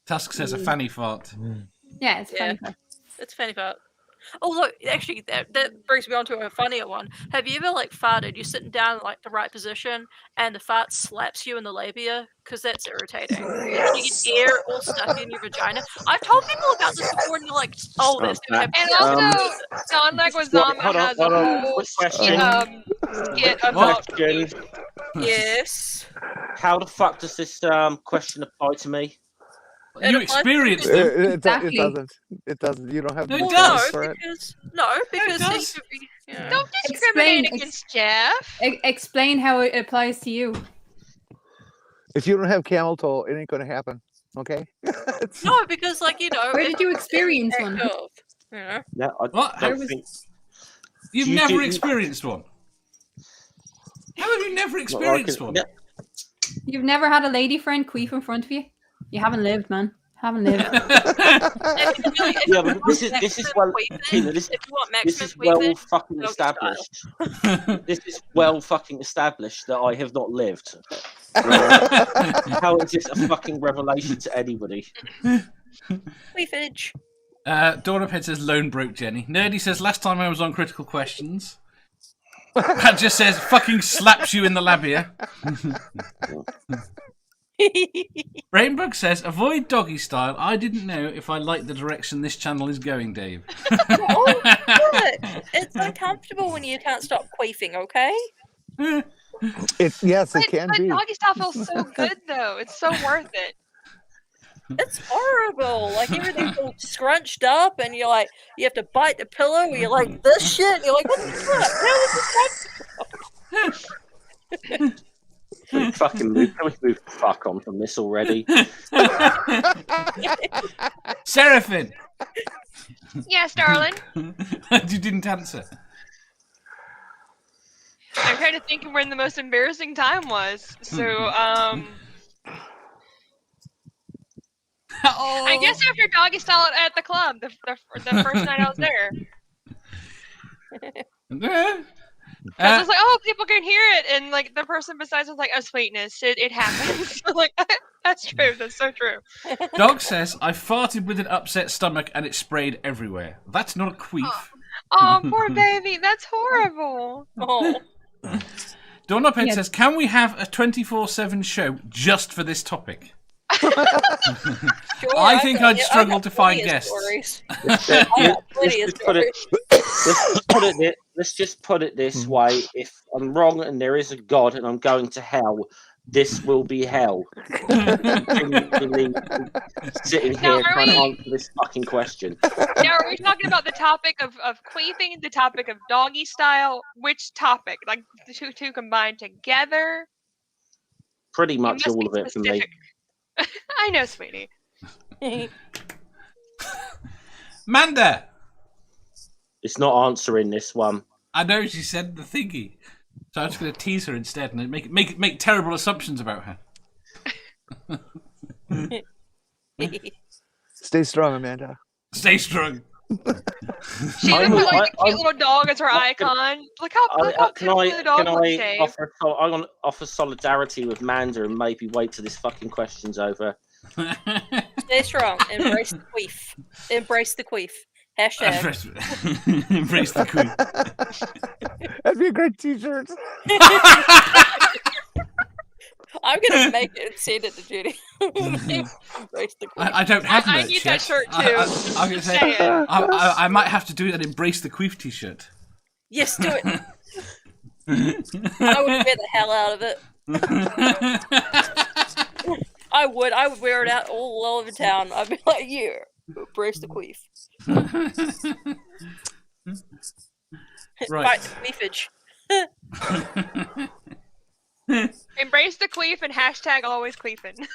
Tusk says a fanny fart. Yeah, it's fanny fart. It's fanny fart. Oh, look, actually, that brings me on to a funnier one. Have you ever, farted, you're sitting down in, the right position, and the fart slaps you in the labia? Because that's irritating. You get air all stuck in your vagina. I've told people about this before, and you're like, oh, that's going to happen. And also, Don Leguizamo has a whole skit about... Question. Yes? How the fuck does this question apply to me? You experienced it. It doesn't. You don't have. No, it does. Because don't discriminate against Jeff. Explain how it applies to you. If you don't have camel toe, it ain't going to happen. Okay. No, because where did you experience one? No, I don't think. You've never experienced one. How have you never experienced one? You've never had a lady friend queef in front of you? You haven't lived, man. Haven't lived. Yeah, but this is well fucking established. This is well fucking established that I have not lived. How is this a fucking revelation to anybody? Queefage. Dora Ped says Lone broke Jenny. Nerdy says last time I was on Critical Questions. That just says fucking slaps you in the labia. Rainbug says, avoid doggy style. I didn't know if I like the direction this channel is going, Dave. Oh, good. It's uncomfortable when you can't stop queefing, okay? It can be. But doggy style feels so good, though. It's so worth it. It's horrible. Everything's all scrunched up, and you're like, you have to bite the pillow, and you're like, this shit. And you're like, what the fuck? How is this possible? Fucking move. Can we move the fuck on from this already? Seraphine. Yes, darling. You didn't answer. I'm trying to think of when the most embarrassing time was. So, I guess after doggy style at the club, the first night I was there. I was like, oh, people can hear it, and like the person besides was like, oh, sweetness, it happens. Like, that's true. That's so true. Dog says, I farted with an upset stomach and it sprayed everywhere. That's not a queef. Oh, poor baby. That's horrible. Oh. Doorknob says, can we have a 24/7 show just for this topic? Sure, I think I'd struggle to find guests. Let's just put it this way. If I'm wrong and there is a God and I'm going to hell, this will be hell. Sitting here trying to answer this fucking question. Now, are we talking about the topic of queefing, the topic of doggy style? Which topic? Like the two combined together? Pretty much all of it for me. I know, sweetie. Manda! It's not answering this one. I know, she said the thingy. So I'm just going to tease her instead and make terrible assumptions about her. Stay strong, Amanda. Stay strong. She looks like a cute little dog as her icon. Look how cute the dog looks, Dave. I'm going to offer solidarity with Manda and maybe wait till this fucking question's over. Stay strong. Embrace the queef. Embrace the queef. Hashtag. Embrace the queef. That'd be a great t-shirt. I'm going to make it and send it to Judy. Embrace the queef. I don't have I need that shirt too. I'm going to say, I might have to do an Embrace the Queef t-shirt. Yes, do it. I would wear the hell out of it. I would wear it out all over town. I'd be like, yeah, embrace the queef. Right. Fight the queefage. Embrace the queef and hashtag always queefing.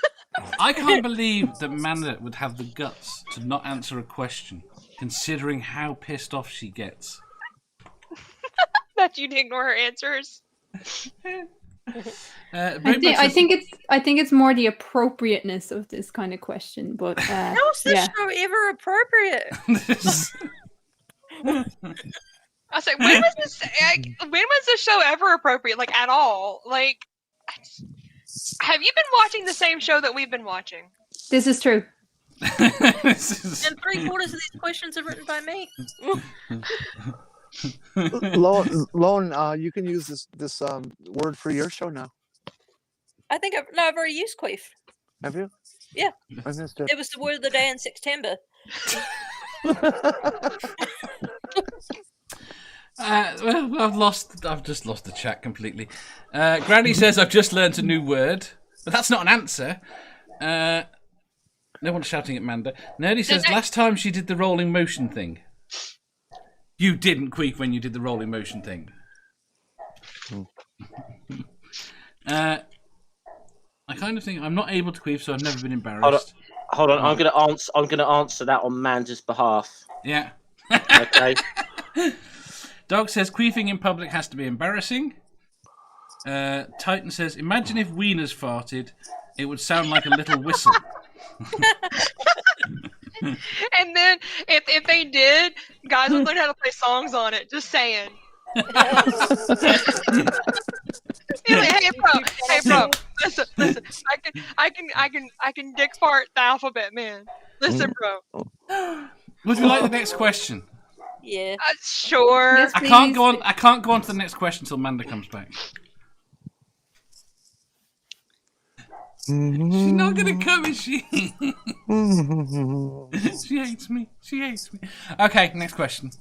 I can't believe that Manda would have the guts to not answer a question, considering how pissed off she gets. That you'd ignore her answers. I think it's more the appropriateness of this kind of question, but how is this show ever appropriate? I was like, when was this show ever appropriate? Like at all? Like, have you been watching the same show that we've been watching? This is true. And 3/4 of these questions are written by me. Lone, you can use this word for your show now. I think I've already used queef. Have you? Yeah. I missed it. It was the word of the day in September. I've just lost the chat completely. Granny says I've just learnt a new word, but that's not an answer. No one's shouting at Manda. Nerdy says last time she did the rolling motion thing. You didn't queef when you did the rolling motion thing. I kind of think I'm not able to queef, so I've never been embarrassed. Hold on. I'm gonna answer that on Manda's behalf. Yeah. Okay. Dog says queefing in public has to be embarrassing. Titan says, imagine if wieners farted, it would sound like a little whistle. And then if they did, guys would learn how to play songs on it. Just saying. Hey bro, listen. I can dick fart the alphabet, man. Listen, bro. Would you like the next question? Yeah. Sure. Yes, I can't go on to the next question until Manda comes back. She's not gonna come, is she? She hates me. Okay, next question.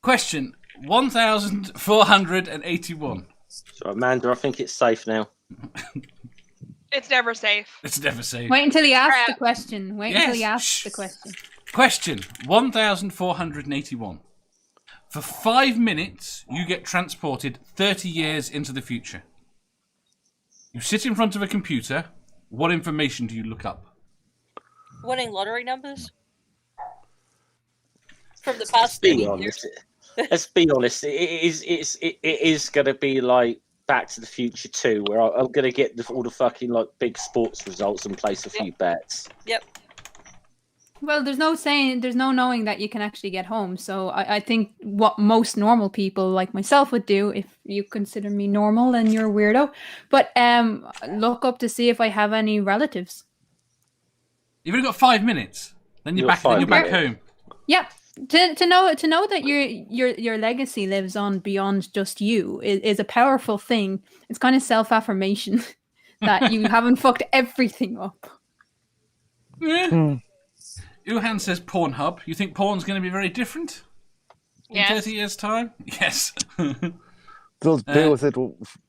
Question 1481. So Amanda, I think it's safe now. It's never safe. Wait until he asks the question. Question 1481. For 5 minutes, you get transported 30 years into the future. You sit in front of a computer. What information do you look up? Winning lottery numbers? From the past 30 years. Let's be honest. It is going to be like Back to the Future 2, where I'm going to get all the fucking like big sports results and place a few bets. Yep. Well, there's no knowing that you can actually get home. So I think what most normal people like myself would do, if you consider me normal, then you're a weirdo. But look up to see if I have any relatives. You've only got 5 minutes. Then you're back home. Yeah. To know that your legacy lives on beyond just you is a powerful thing. It's kind of self-affirmation that you haven't fucked everything up. Uhan says Pornhub. You think porn's going to be very different in 30 years' time? Yes. They'll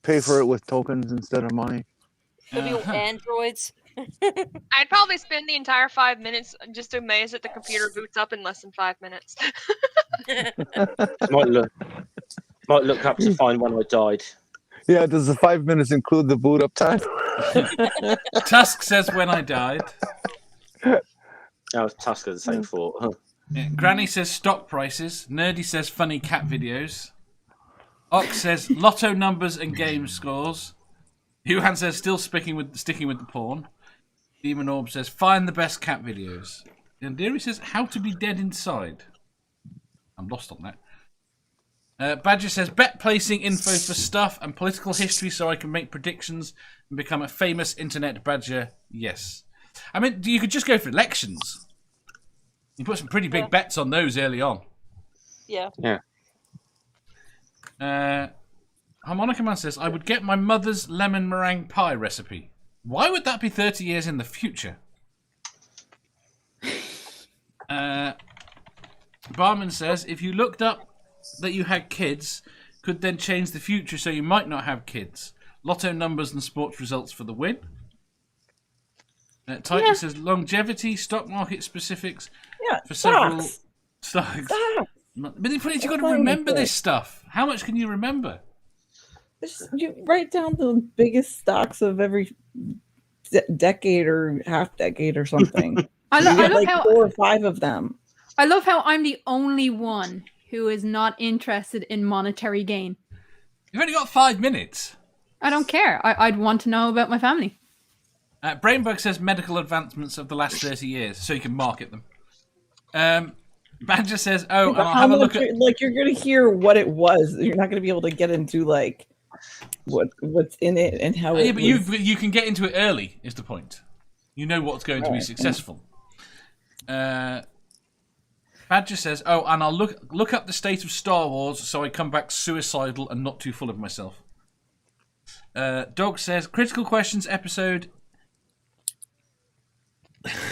pay for it with tokens instead of money. Maybe androids. I'd probably spend the entire 5 minutes just amazed that the computer boots up in less than 5 minutes. might look up to find when I died. Yeah, does the 5 minutes include the boot up time? Tusk says when I died. Oh, Tusk has the same thought. Huh. Yeah, Granny says stock prices. Nerdy says funny cat videos. Ox says lotto numbers and game scores. Yuhan says still sticking with the porn. Demon Orb says find the best cat videos. And Deary says how to be dead inside. I'm lost on that. Badger says bet placing info for stuff and political history so I can make predictions and become a famous internet badger. Yes. I mean, you could just go for elections. You put some pretty big bets on those early on. Yeah. Harmonica Man says, I would get my mother's lemon meringue pie recipe. Why would that be 30 years in the future? Barman says, if you looked up that you had kids, could then change the future so you might not have kids. Lotto numbers and sports results for the win. Titan says longevity, stock market specifics for several stocks. But you've got to remember this stuff. How much can you remember? You write down the biggest stocks of every decade or half decade or something. I love like how 4 or 5 of them. I love how I'm the only one who is not interested in monetary gain. You've only got 5 minutes. I don't care. I'd want to know about my family. Brainbug says medical advancements of the last 30 years, so you can market them. Badger says, "Oh, and I'll have a look at." Like you're going to hear what it was. You're not going to be able to get into like what's in it and how. Yeah, but you can get into it early. Is the point? You know what's going to be successful. Badger says, "Oh, and I'll look up the state of Star Wars, so I come back suicidal and not too full of myself." Dog says, "Critical Questions episode."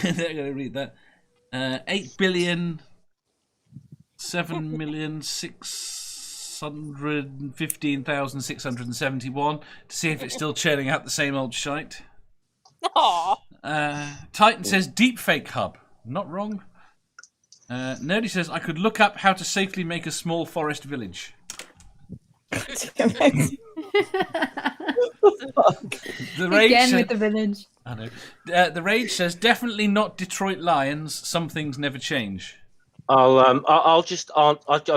They're going to read that. 8,7,615,671 to see if it's still churning out the same old shite. Titan says Deepfake Hub. Not wrong. Nerdy says I could look up how to safely make a small forest village. The Rage Again says, with the village. I know. The Rage says definitely not Detroit Lions. Some things never change. I'll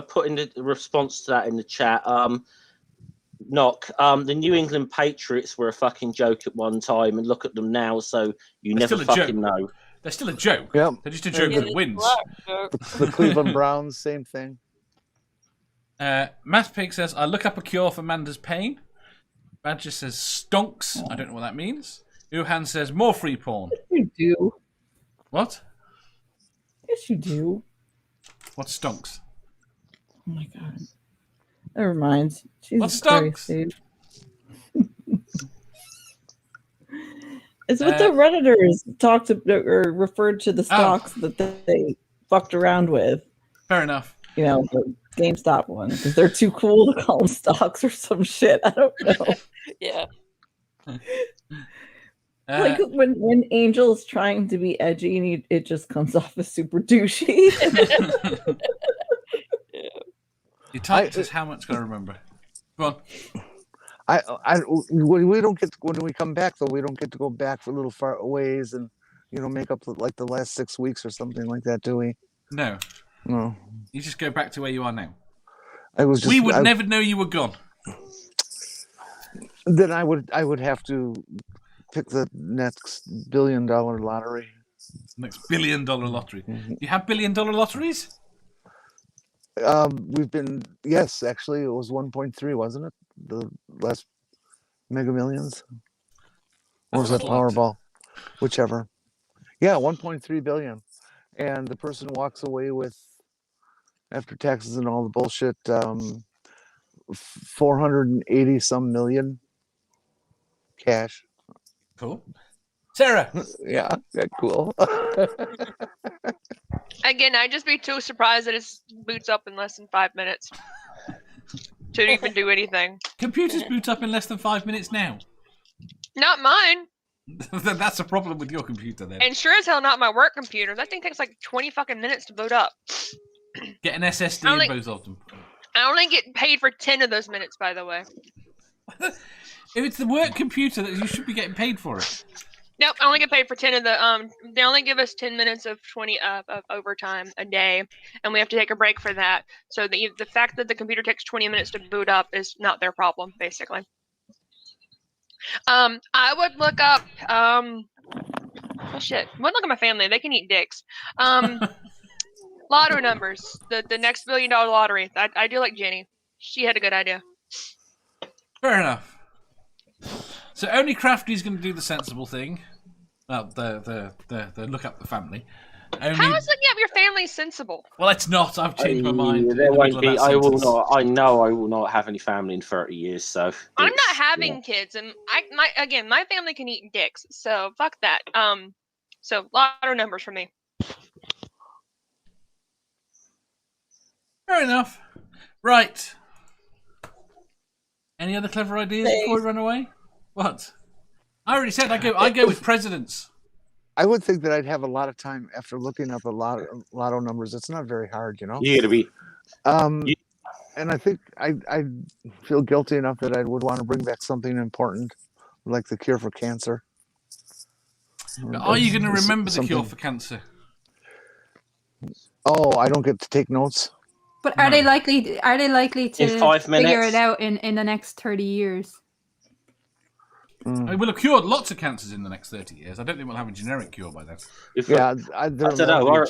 put in the response to that in the chat. Knock. The New England Patriots were a fucking joke at one time, and look at them now. So you never fucking know. They're still a joke. Yeah, they're just a joke that wins. The Cleveland Browns, same thing. Math Pig says, I look up a cure for Manda's pain. Badger says, stonks. I don't know what that means. Uhan says, more free porn. Yes, you do. What? Yes, you do. What stonks? Oh my god. Never mind. What stonks? It's what the Redditors talked or referred to the stocks that they fucked around with. Fair enough. You know, the GameStop one, because they're too cool to call them stocks or some shit. I don't know. Yeah. Like when Angel's trying to be edgy and it just comes off as super douchey. Your type says how much? Gotta remember. Go on. We don't get when we come back though. We don't get to go back for little far ways and make up like the last 6 weeks or something like that, do we? No. You just go back to where you are now. We would never know you were gone. Then I would have to pick the next $1 billion lottery. Next $1 billion lottery. Do you have $1 billion lotteries? We've been actually it was 1.3, wasn't it? The last Mega Millions, or was that Powerball? Whichever. Yeah, 1.3 billion, and the person walks away with, after taxes and all the bullshit, 480 some million cash. Cool. Sarah. Yeah, cool. Again, I'd just be too surprised that it boots up in less than 5 minutes to even do anything. Computers boot up in less than 5 minutes now. Not mine. That's a problem with your computer then. And sure as hell not my work computer. That thing takes like 20 fucking minutes to boot up. Get an SSD in both of them. I only get paid for 10 of those minutes, by the way. If it's the work computer, you should be getting paid for it. Nope, I only get paid for 10 of the, they only give us 10 minutes of 20 of overtime a day, and we have to take a break for that. So the fact that the computer takes 20 minutes to boot up is not their problem, basically. I would look up, oh shit, I would look at my family, they can eat dicks. Lotto numbers, the next $1 billion lottery. I do like Jenny. She had a good idea. Fair enough. So only Crafty's going to do the sensible thing. Well, the look up the family. How is looking up your family sensible? Well, it's not. I've changed my mind. There won't be. I will not. I know I will not have any family in 30 years. So I'm not having kids, and my family can eat dicks. So fuck that. So lotto numbers for me. Fair enough. Right. Any other clever ideas before we run away? What? I already said I go with presidents. I would think that I'd have a lot of time after looking up a lot of lotto numbers. It's not very hard, You gotta be. And I think I feel guilty enough that I would want to bring back something important, like the cure for cancer. Are you going to remember the cure for cancer? Oh, I don't get to take notes. But are they likely to in 5 minutes? figure it out in the next 30 years? We will have cured lots of cancers in the next 30 years. I don't think we'll have a generic cure by then. I don't know.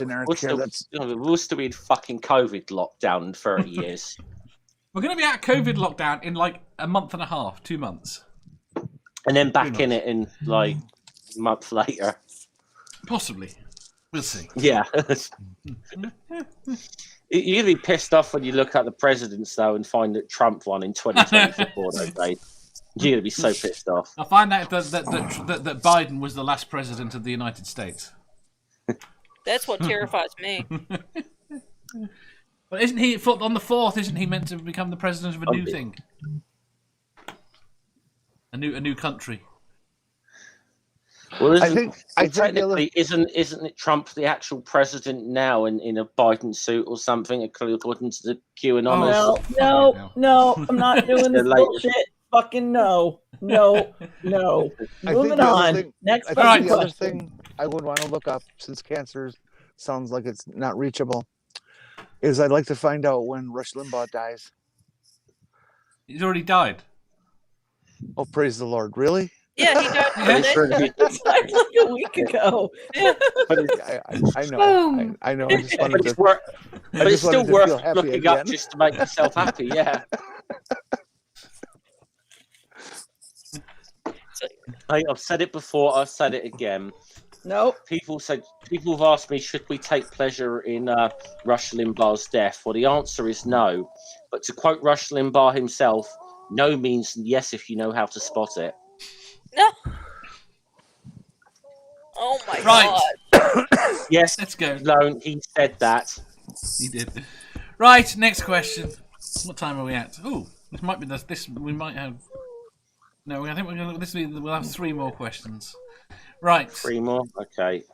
We'll still be in fucking COVID lockdown in 30 years. We're going to be out of COVID lockdown in like a month and a half, 2 months. And then back in it in like a month later. Possibly. We'll see. Yeah. You're going to be pissed off when you look at the presidents, though, and find that Trump won in 2024, don't they? You're going to be so pissed off. I find out that Biden was the last president of the United States. That's what terrifies me. But isn't he, on the 4th, isn't he meant to become the president of a new thing? A new country. Well, technically, isn't it Trump the actual president now in a Biden suit or something, according to the QAnon? No, I'm not doing this bullshit. Fucking no. Moving on. Next question. The other thing I would want to look up, since cancer sounds like it's not reachable, is I'd like to find out when Rush Limbaugh dies. He's already died. Oh, praise the Lord! Really? Yeah, he died. That's like a week ago. Yeah. But I know. I know. I just wanted to. But it's still worth looking up just to make yourself happy. Yeah. I've said it before. I've said it again. Nope. People have asked me, should we take pleasure in Rush Limbaugh's death? Well, the answer is no. But to quote Rush Limbaugh himself, no means yes if you know how to spot it. No. Oh my God. Yes, let's go. Lone, he said that. He did. Right, next question. What time are we at? Oh, this might be this. We might have. No, I think we're going to. We'll have 3 more questions. Right. 3 more. Okay.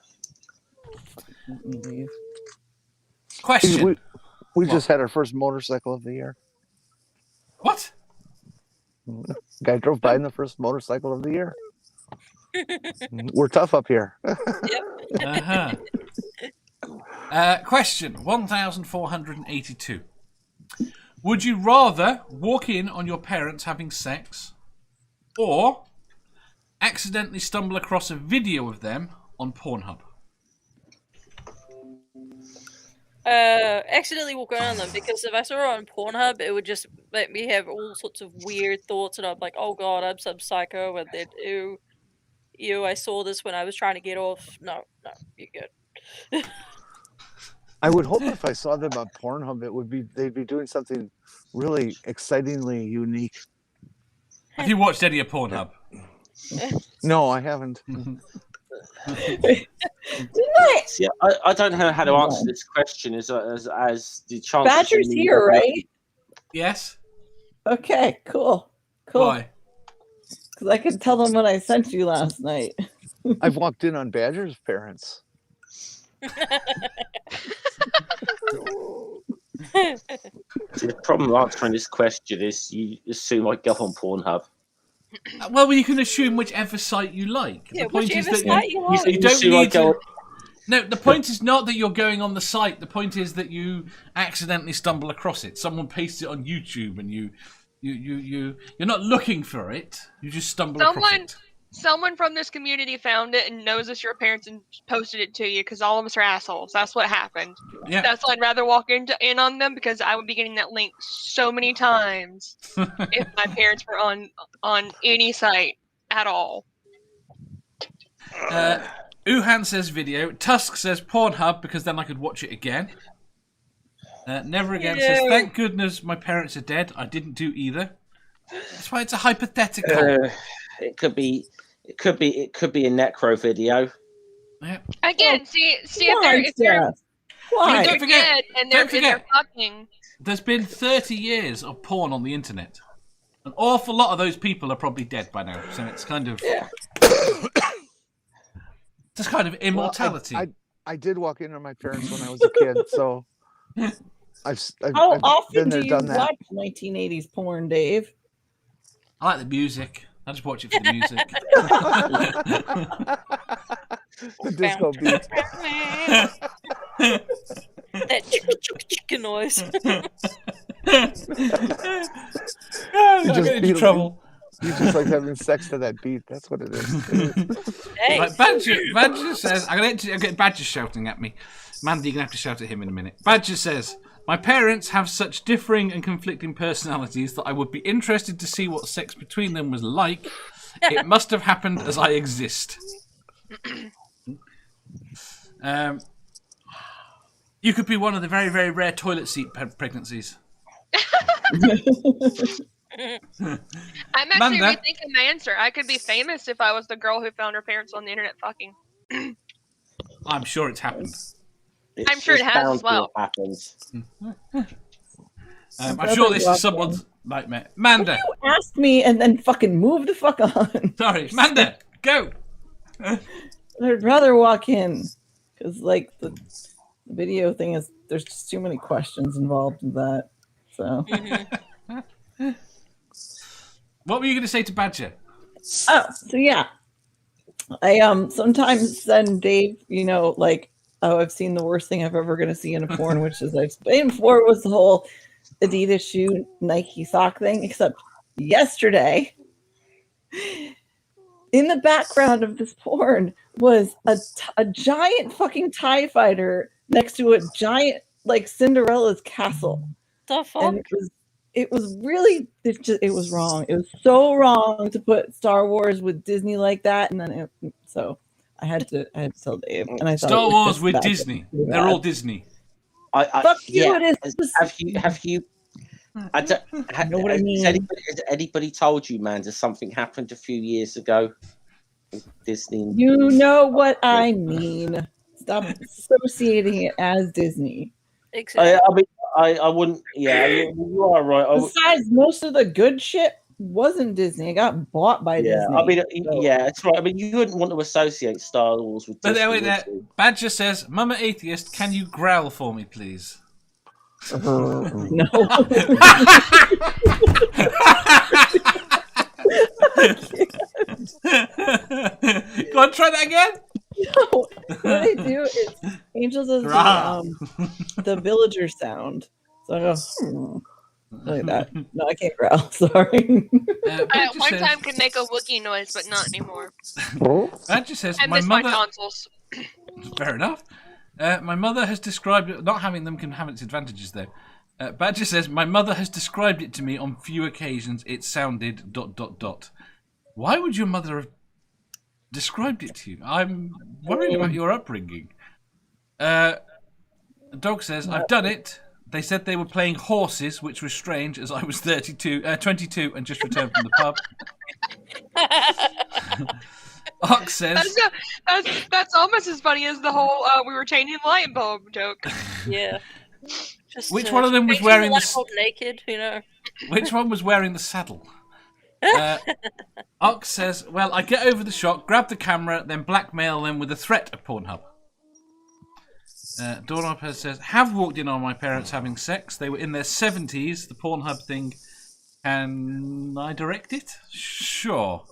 Question. We just had our first motorcycle of the year. What? Guy drove by in the first motorcycle of the year. We're tough up here. Question 1482. Would you rather walk in on your parents having sex or accidentally stumble across a video of them on Pornhub? Accidentally walk around them, because if I saw it on Pornhub, it would just make me have all sorts of weird thoughts, and I'm like, oh god, I'm some psycho, and then ew, I saw this when I was trying to get off. No, you're good. I would hope if I saw them on Pornhub, they'd be doing something really excitingly unique. Have you watched any of Pornhub? No, I haven't. See, I don't know how to answer this question as the chance. Badger's here, right? Yes. Okay, cool. Why? Because I could tell them what I sent you last night. I've walked in on Badger's parents. See, the problem with answering this question is you assume I go on Pornhub. Well, you can assume whichever site you like. Yeah, the point is whichever that site you like. you don't need to. No, the point is not that you're going on the site. The point is that you accidentally stumble across it. Someone pastes it on YouTube, and you're not looking for it. You just stumble across it. Someone from this community found it and knows it's your parents and posted it to you, because all of us are assholes. That's what happened. Yeah. That's why I'd rather walk in on them, because I would be getting that link so many times if my parents were on any site at all. Uhan says video. Tusk says Pornhub, because then I could watch it again. Never Again says, thank goodness my parents are dead. I didn't do either. That's why it's a hypothetical. It could be a necro video. Yeah. Again, see if they're Why? Don't forget, dead and they're fucking. There's been 30 years of porn on the internet. An awful lot of those people are probably dead by now. So it's kind of just kind of immortality. Well, I did walk in on my parents when I was a kid, so I've How I've often been do there, you done that. watch 1980s porn, Dave? I like the music. I just watch it for the music. The disco beat. That chicken noise. You just get into trouble. You just like having sex to that beat. That's what it is. Hey. Right, Badger says, I'm getting Badger shouting at me. Mandy, you're going to have to shout at him in a minute. Badger says, my parents have such differing and conflicting personalities that I would be interested to see what sex between them was like. It must have happened as I exist. You could be one of the very, very rare toilet seat pregnancies. I'm actually rethinking my answer. I could be famous if I was the girl who found her parents on the internet fucking. I'm sure it's happened. I'm sure it has as well. I'm sure this is someone's nightmare. Manda. You asked me and then fucking move the fuck on. Sorry, Manda, go. I'd rather walk in because, like, the video thing is there's just too many questions involved in that. So. What were you going to say to Badger? Oh, so yeah, I sometimes send Dave, like, oh, I've seen the worst thing I've ever going to see in a porn, which is I've explained before was the whole Adidas shoe Nike sock thing. Except yesterday, in the background of this porn was a giant fucking TIE fighter next to a giant, like, Cinderella's castle. The fuck? And it was really, it was wrong. It was so wrong to put Star Wars with Disney like that. And then so I had to tell Dave. And I thought Star Wars with Disney. They're all Disney. Fuck you, it is. Have you? I know what I mean. Has anybody told you, man, that something happened a few years ago with Disney? You know what I mean. Stop associating it as Disney. Exactly. I wouldn't. Yeah, you are right. Besides, most of the good shit wasn't Disney. It got bought by Disney. I mean, yeah, that's right. I mean, you wouldn't want to associate Star Wars with Disney. But Badger says, Mama Atheist, can you growl for me, please? No. Go on, try that again. No, what I do is Angel does the villager sound. So I go like that. No, I can't growl. Sorry. I at one time could make a Wookiee noise, but not anymore. That just says I miss my tonsils. Fair enough. My mother has described it. Not having them can have its advantages, though. Badger says, my mother has described it to me on few occasions. It sounded ... Why would your mother have described it to you? I'm worried about your upbringing. Dog says, I've done it. They said they were playing horses, which was strange, as I was 22 and just returned from the pub. Ox says... That's almost as funny as the whole we were changing the light bulb joke. Yeah. Just, which one of them was wearing the naked, you know? Which one was wearing the saddle? Ox says, well, I get over the shock, grab the camera, then blackmail them with a threat of Pornhub. Dawn Lopez says, have walked in on my parents having sex. They were in their 70s. The Pornhub thing, can I direct it? Sure.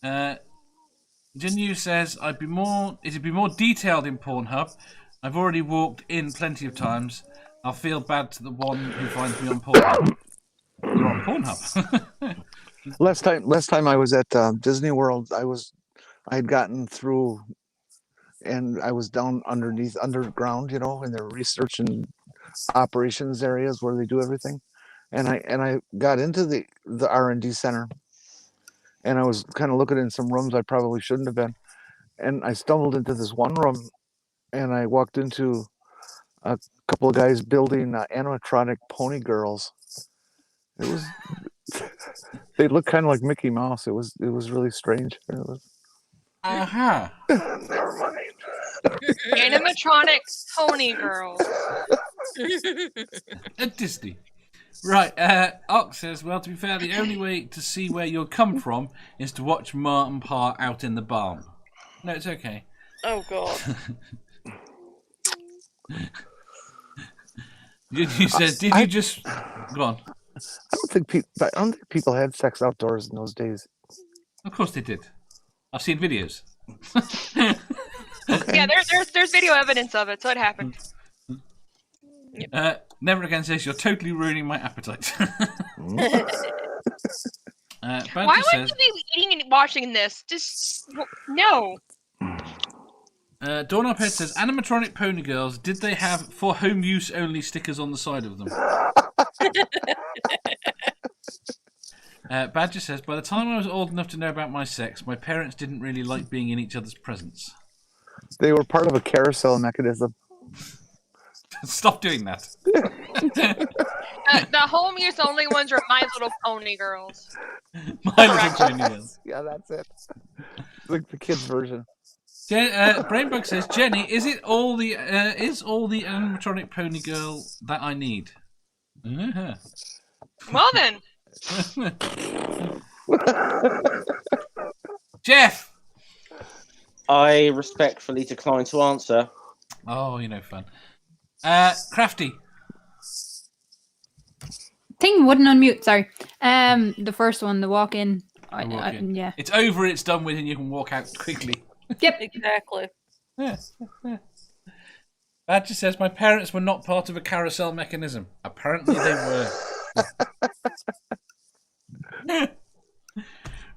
Jenni says, it'd be more detailed in Pornhub. I've already walked in plenty of times. I'll feel bad to the one who finds me on Pornhub. You're on Pornhub. Last time I was at Disney World, I had gotten through, and I was down underground, you know, in their research and operations areas where they do everything, and I got into the R&D center, and I was kind of looking in some rooms I probably shouldn't have been, and I stumbled into this one room, and I walked into a couple of guys building animatronic pony girls. It was. They look kind of like Mickey Mouse. It was really strange. Never mind. Animatronic pony girl. At Disney. Right, Ox says, well, to be fair, the only way to see where you'll come from is to watch Ma and Pa out in the barn. No, it's okay. Oh, God. You said, did you just... Go on. I don't think people had sex outdoors in those days. Of course they did. I've seen videos. Okay. Yeah, there's video evidence of it, so it happened. Never Again says, you're totally ruining my appetite. Why would you be eating and watching this? Just no. Dawn Arped says, animatronic pony girls, did they have for home use only stickers on the side of them? Badger says, by the time I was old enough to know about my sex, my parents didn't really like being in each other's presence. They were part of a carousel mechanism. Stop doing that. The home use only ones are My Little Pony girls. My Little Pony girls. Yeah, that's it. Like the kids' version. Brainbug says, Jenni, is all the animatronic pony girl that I need? Well then. Jeff! I respectfully decline to answer. Oh, you know, fun. Crafty. Thing wouldn't unmute, sorry. The first one, the walk-in. Yeah. It's over, it's done with, and you can walk out quickly. Yep, exactly. Yeah. Badger says, my parents were not part of a carousel mechanism. Apparently they were.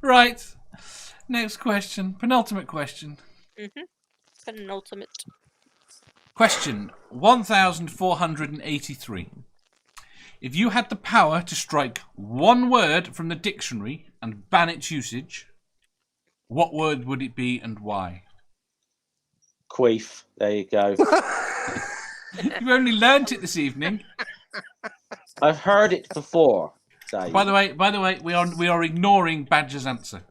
Right. Next question. Penultimate question. Penultimate. Question 1483. If you had the power to strike one word from the dictionary and ban its usage, what word would it be and why? Queef. There you go. You've only learnt it this evening. I've heard it before. Dave. By the way, we are ignoring Badger's answer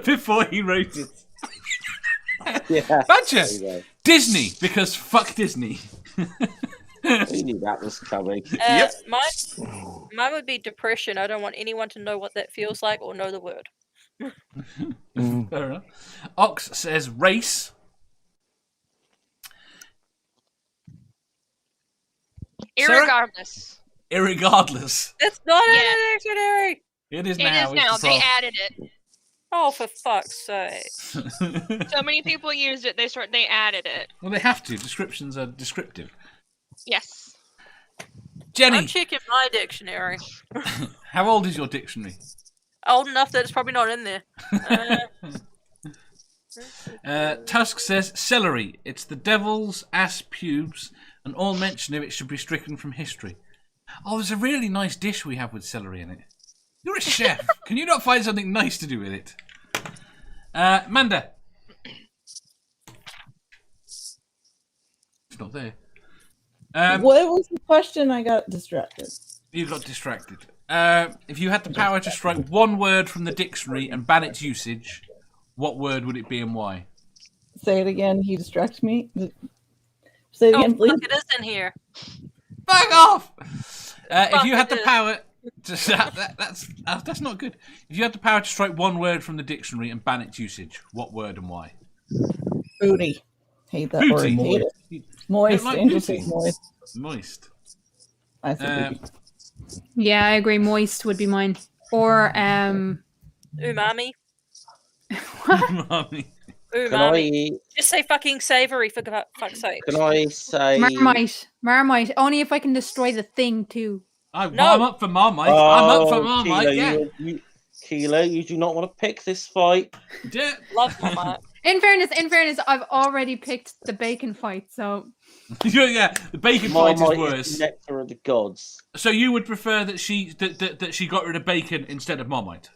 before he wrote it. Yeah. Badger, Disney, because fuck Disney. We knew that was coming. Yep. Mine would be depression. I don't want anyone to know what that feels like or know the word. Fair enough. Ox says race. Irregardless. Irregardless. It's not in the dictionary. It is It now. is now. They added it. Oh, for fuck's sake! So many people used it. They added it. Well, they have to. Descriptions are descriptive. Yes. Jenny, I'm checking my dictionary. how old is your dictionary? Old enough that it's probably not in there. Tusk says celery. It's the devil's ass pubes, and all mention of it should be stricken from history. Oh, there's a really nice dish we have with celery in it. You're a chef. Can you not find something nice to do with it? Manda. It's not there. What was the question? I got distracted. You got distracted. If you had the power to strike one word from the dictionary and ban its usage, what word would it be and why? Say it again. He distracts me. Say it again, please. Look, it is in here. Fuck off! If you had the power to... That's not good. If you had the power to strike one word from the dictionary and ban its usage, what word and why? Booty. Hate that word. Hate it. Moist. Like Angel says moist. Moist. I said booty. Yeah, I agree. Moist would be mine. Or Umami. Umami. Umami. Just say fucking savoury, for fuck's sake. Can I say... Marmite. Only if I can destroy the thing, too. I'm up for Marmite. I'm up for Marmite, Keelah, Keelah, you do not want to pick this fight. Yeah. Love Marmite. In fairness, I've already picked the bacon fight, so... Yeah, the bacon fight is worse. Is nectar of the gods. So you would prefer that she got rid of bacon instead of Marmite?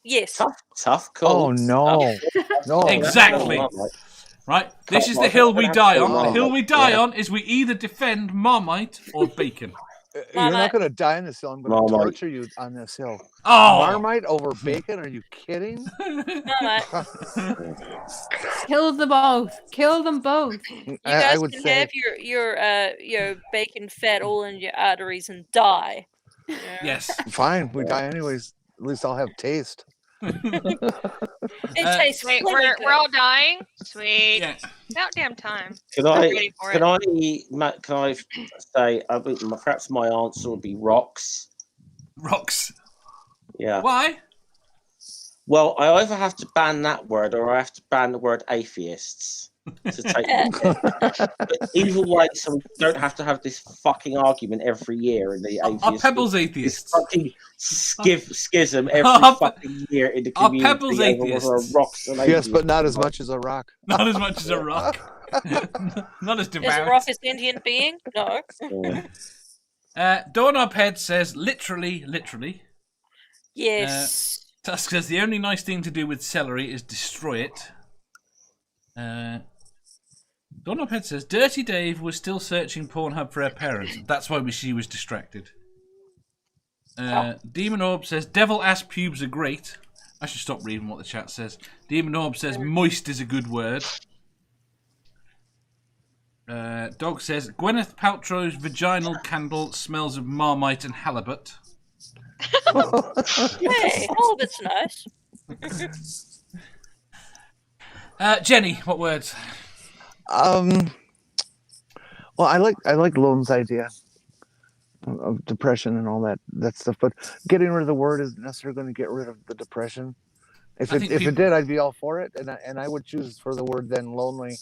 Yes. Tough call. Oh, no. No. Exactly. Right, this is the hill we die on. The hill we die on is we either defend Marmite or bacon. You're not going to die on this hill. I'm going to torture you on this hill. Oh! Marmite over bacon? Are you kidding? Kill them both. Kill them both. You guys can have your bacon fat all in your arteries and die. Yeah. Yes. Fine, we die anyways. At least I'll have taste. It tastes Wait, we're all dying? Sweet. Yeah. About damn time. Can I say, perhaps my answer would be rocks. Rocks? Yeah. Why? Well, I either have to ban that word or I have to ban the word atheists. To take but either way, so we don't have to have this fucking argument every year in the atheists. Are Pebbles atheists? Fucking schism every fucking year in the community. Are Pebbles atheists? Rocks and yes, but not as much as a rock. Not as much as a rock. Not as devout. Is a rock a sentient being? No. Doorknobhead says, literally. Yes. Tusk says, the only nice thing to do with celery is destroy it. Doorknobhead says, Dirty Dave was still searching Pornhub for her parents. That's why she was distracted. Demon Orb says, devil ass pubes are great. I should stop reading what the chat says. Demon Orb says, moist is a good word. Dog says, Gwyneth Paltrow's vaginal candle smells of Marmite and halibut. Hey, halibut's nice. Jenny, what words? Well, I like Lone's idea of depression and all that stuff, but getting rid of the word isn't necessarily going to get rid of the depression. If it did, I'd be all for it, and I would choose for the word then lonely.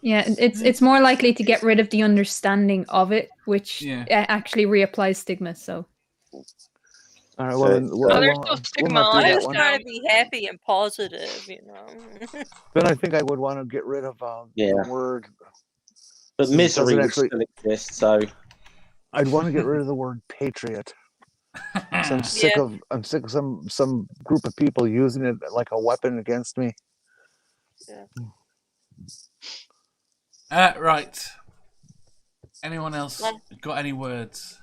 Yeah, it's more likely to get rid of the understanding of it, which actually reapplies stigma. So. All right, well, there's still stigma. I just gotta be happy and positive, you know. Then I think I would want to get rid of the word. But misery would still exist, so I'd want to get rid of the word patriot. So I'm sick of some group of people using it like a weapon against me. Yeah. Right. Anyone else got any words?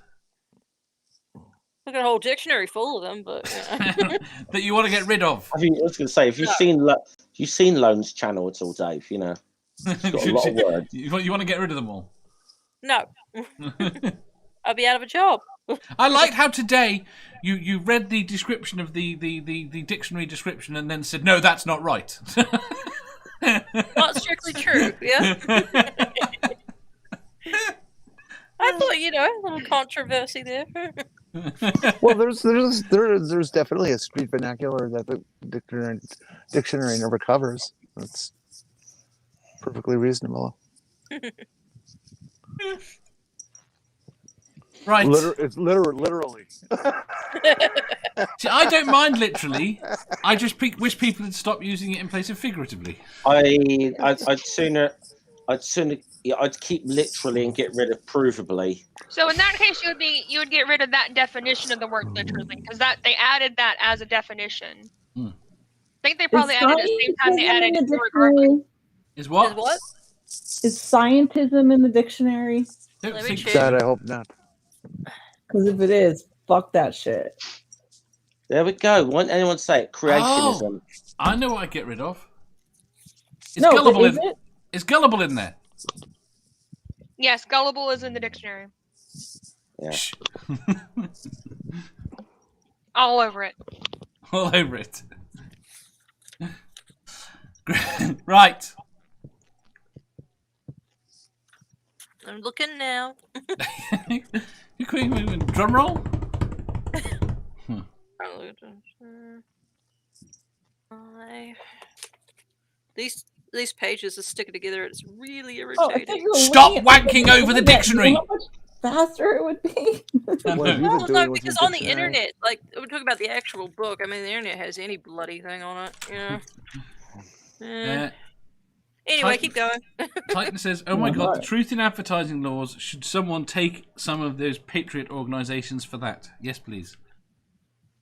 I've got a whole dictionary full of them, but that you want to get rid of. I was going to say, if you've seen Lone's channel at all, Dave, you know, it's got a lot of words. You want to get rid of them all? No, I'll be out of a job. I liked how today you read the description of the dictionary description and then said, no, that's not right. Not strictly true, yeah. thought, a little controversy there. Well, there's definitely a street vernacular that the dictionary never covers. That's perfectly reasonable. Right. It's literally. See, I don't mind literally. I just wish people would stop using it in place of figuratively. I'd sooner I'd keep literally and get rid of provably. So in that case, you would get rid of that definition of the word literally, because they added that as a definition. I think they probably added it at the same time they added it regardless. Is what? Is scientism in the dictionary? Don't think that. I hope not. Because if it is, fuck that shit. There we go. Won't anyone say it? Creationism. Oh, I know what I'd get rid of. Is gullible in there? Yes, gullible is in the dictionary. Yeah. All over it. All over it. Right. I'm looking now. Drum roll. These pages are sticking together. It's really irritating. Stop wanking over the dictionary. You know how much faster it would be. Well, no, because on the internet, like we're talking about the actual book. I mean, the internet has any bloody thing on it. Anyway, keep going. Titan says, "Oh my God, the truth in advertising laws. Should someone take some of those patriot organisations for that? Yes, please."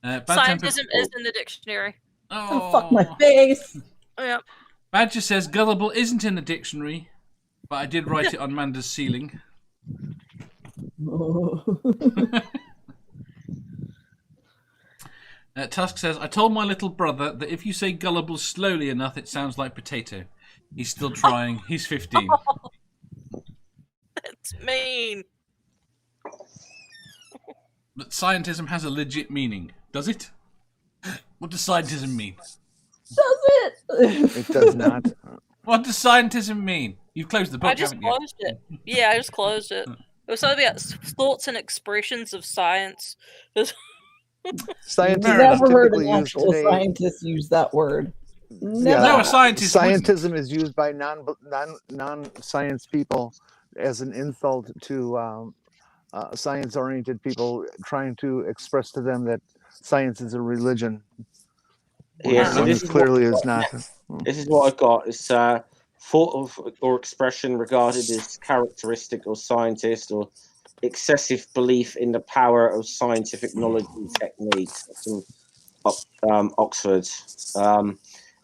Scientism is in the dictionary. Oh, fuck my face. Yep. Badger says gullible isn't in the dictionary, but I did write it on Manda's ceiling. Tusk says, I told my little brother that if you say gullible slowly enough, it sounds like potato. He's still trying. He's 15. That's mean. But scientism has a legit meaning. Does it? What does scientism mean? Does it? It does not. What does scientism mean? You've closed the book, I just closed it. Yeah, I just closed it. It was something about thoughts and expressions of science. Scientists never heard an actual scientist use that word. Never. No, a scientist. Scientism is used by non-science people as an insult to science-oriented people, trying to express to them that science is a religion. Yeah, so this clearly is not. This is what I've got. It's thought of or expression regarded as characteristic of scientist or excessive belief in the power of scientific knowledge and techniques. From Oxford.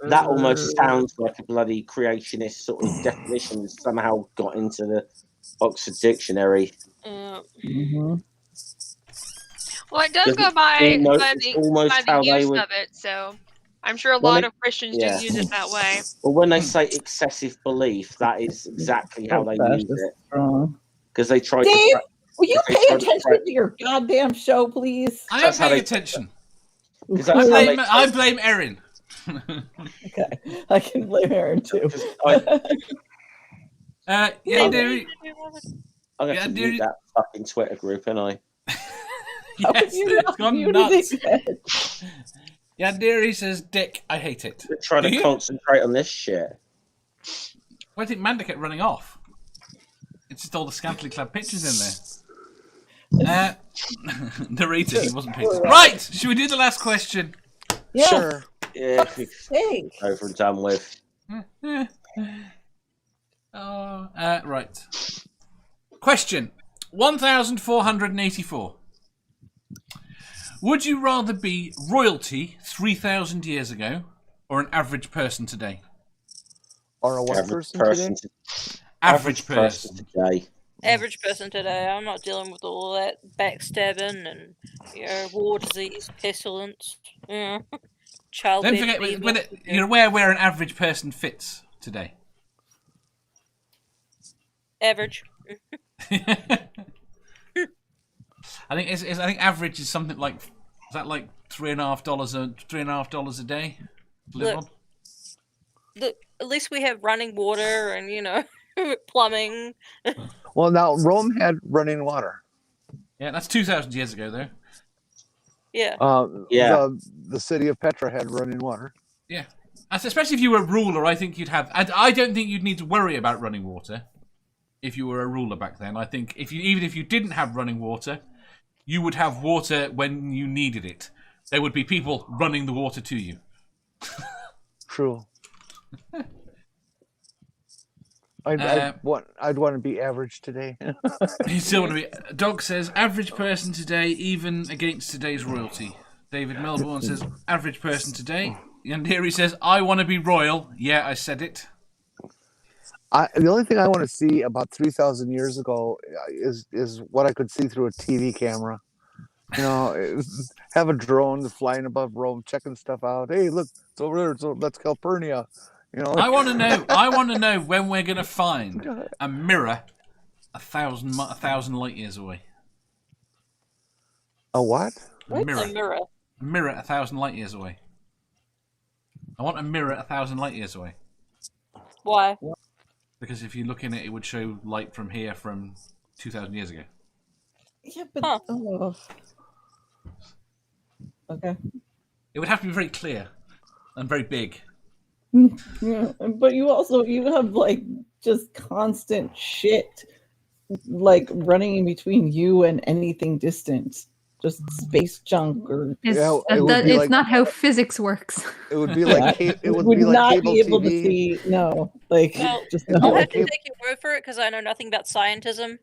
That almost sounds like a bloody creationist sort of definition that somehow got into the Oxford Dictionary. Mm-hmm. Well, it does go by the use of it, so I'm sure a lot of Christians do use it that way. Well, when they say excessive belief, that is exactly how they use it. Because they try Dave, to... will you pay attention to your goddamn show, please? I am paying attention. I blame Erin. Okay, I can blame Erin too. I'm going to delete that fucking Twitter group, ain't I? Yes, it's gone nuts. Yeah, Deary says, Dick, I hate it. We're trying to concentrate on this shit. Well, I think Manda kept running off. It's just all the scantily clad pictures in there. Narrator, he wasn't paid. Right, should we do the last question? Yeah. Sure. Yeah, over and done with. Right. Question 1484. Would you rather be royalty 3,000 years ago or an average person today? Or a what person today? Average person today. Average person today. I'm not dealing with all that backstabbing and war, disease, pestilence. Child. Don't forget, you're aware where an average person fits today. Average. I think average is something like, is that like $3.50 a day? Look, at least we have running water and plumbing. Well, now Rome had running water. Yeah, that's 2,000 years ago, though. Yeah. The city of Petra had running water. Yeah. Especially if you were a ruler, I think you'd have... I don't think you'd need to worry about running water if you were a ruler back then. I think even if you didn't have running water, you would have water when you needed it. There would be people running the water to you. True. I'd want to be average today. You still want to be... Dog says, average person today, even against today's royalty. David Melbourne says, average person today. And here he says, I want to be royal. Yeah, I said it. The only thing I want to see about 3,000 years ago is what I could see through a TV camera. You know, have a drone flying above Rome, checking stuff out. Hey, look, it's over there. So that's Calpurnia. You know, I want to know when we're going to find a mirror 1,000 light years away. A what? What's a mirror? A mirror 1,000 light years away. I want a mirror 1,000 light years away. Why? Because if you look in it, it would show light from here from 2,000 years ago. Yeah, but okay. It would have to be very clear and very big. Yeah, but you have like just constant shit like running in between you and anything distant. Just space junk or it's not how physics works. It would be like it would be like not cable be able TV. to see take your word for it because I know nothing about scientism.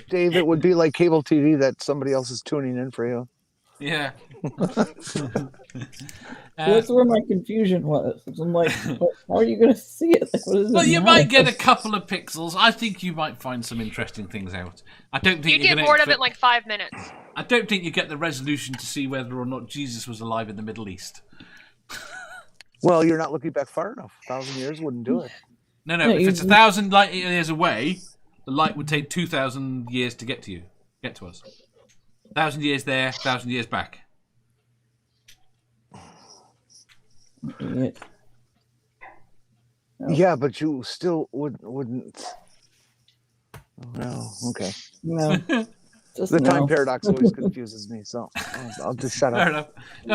Dave, it would be like cable TV that somebody else is tuning in for you. Yeah. That's where my confusion was. I'm like, how are you going to see it? Like, what is well, it you now? might get a couple of pixels. I think you might find some interesting things out. I don't think you'd get bored of it in like 5 minutes. I don't think you get the resolution to see whether or not Jesus was alive in the Middle East. Well, you're not looking back far enough. 1,000 years wouldn't do it. No. If it's 1,000 light years away, the light would take 2,000 years to get to us. 1,000 years there, 1,000 years back. Yeah, but you still wouldn't. No, okay. No. The time paradox always confuses me, so I'll just shut up. Fair enough.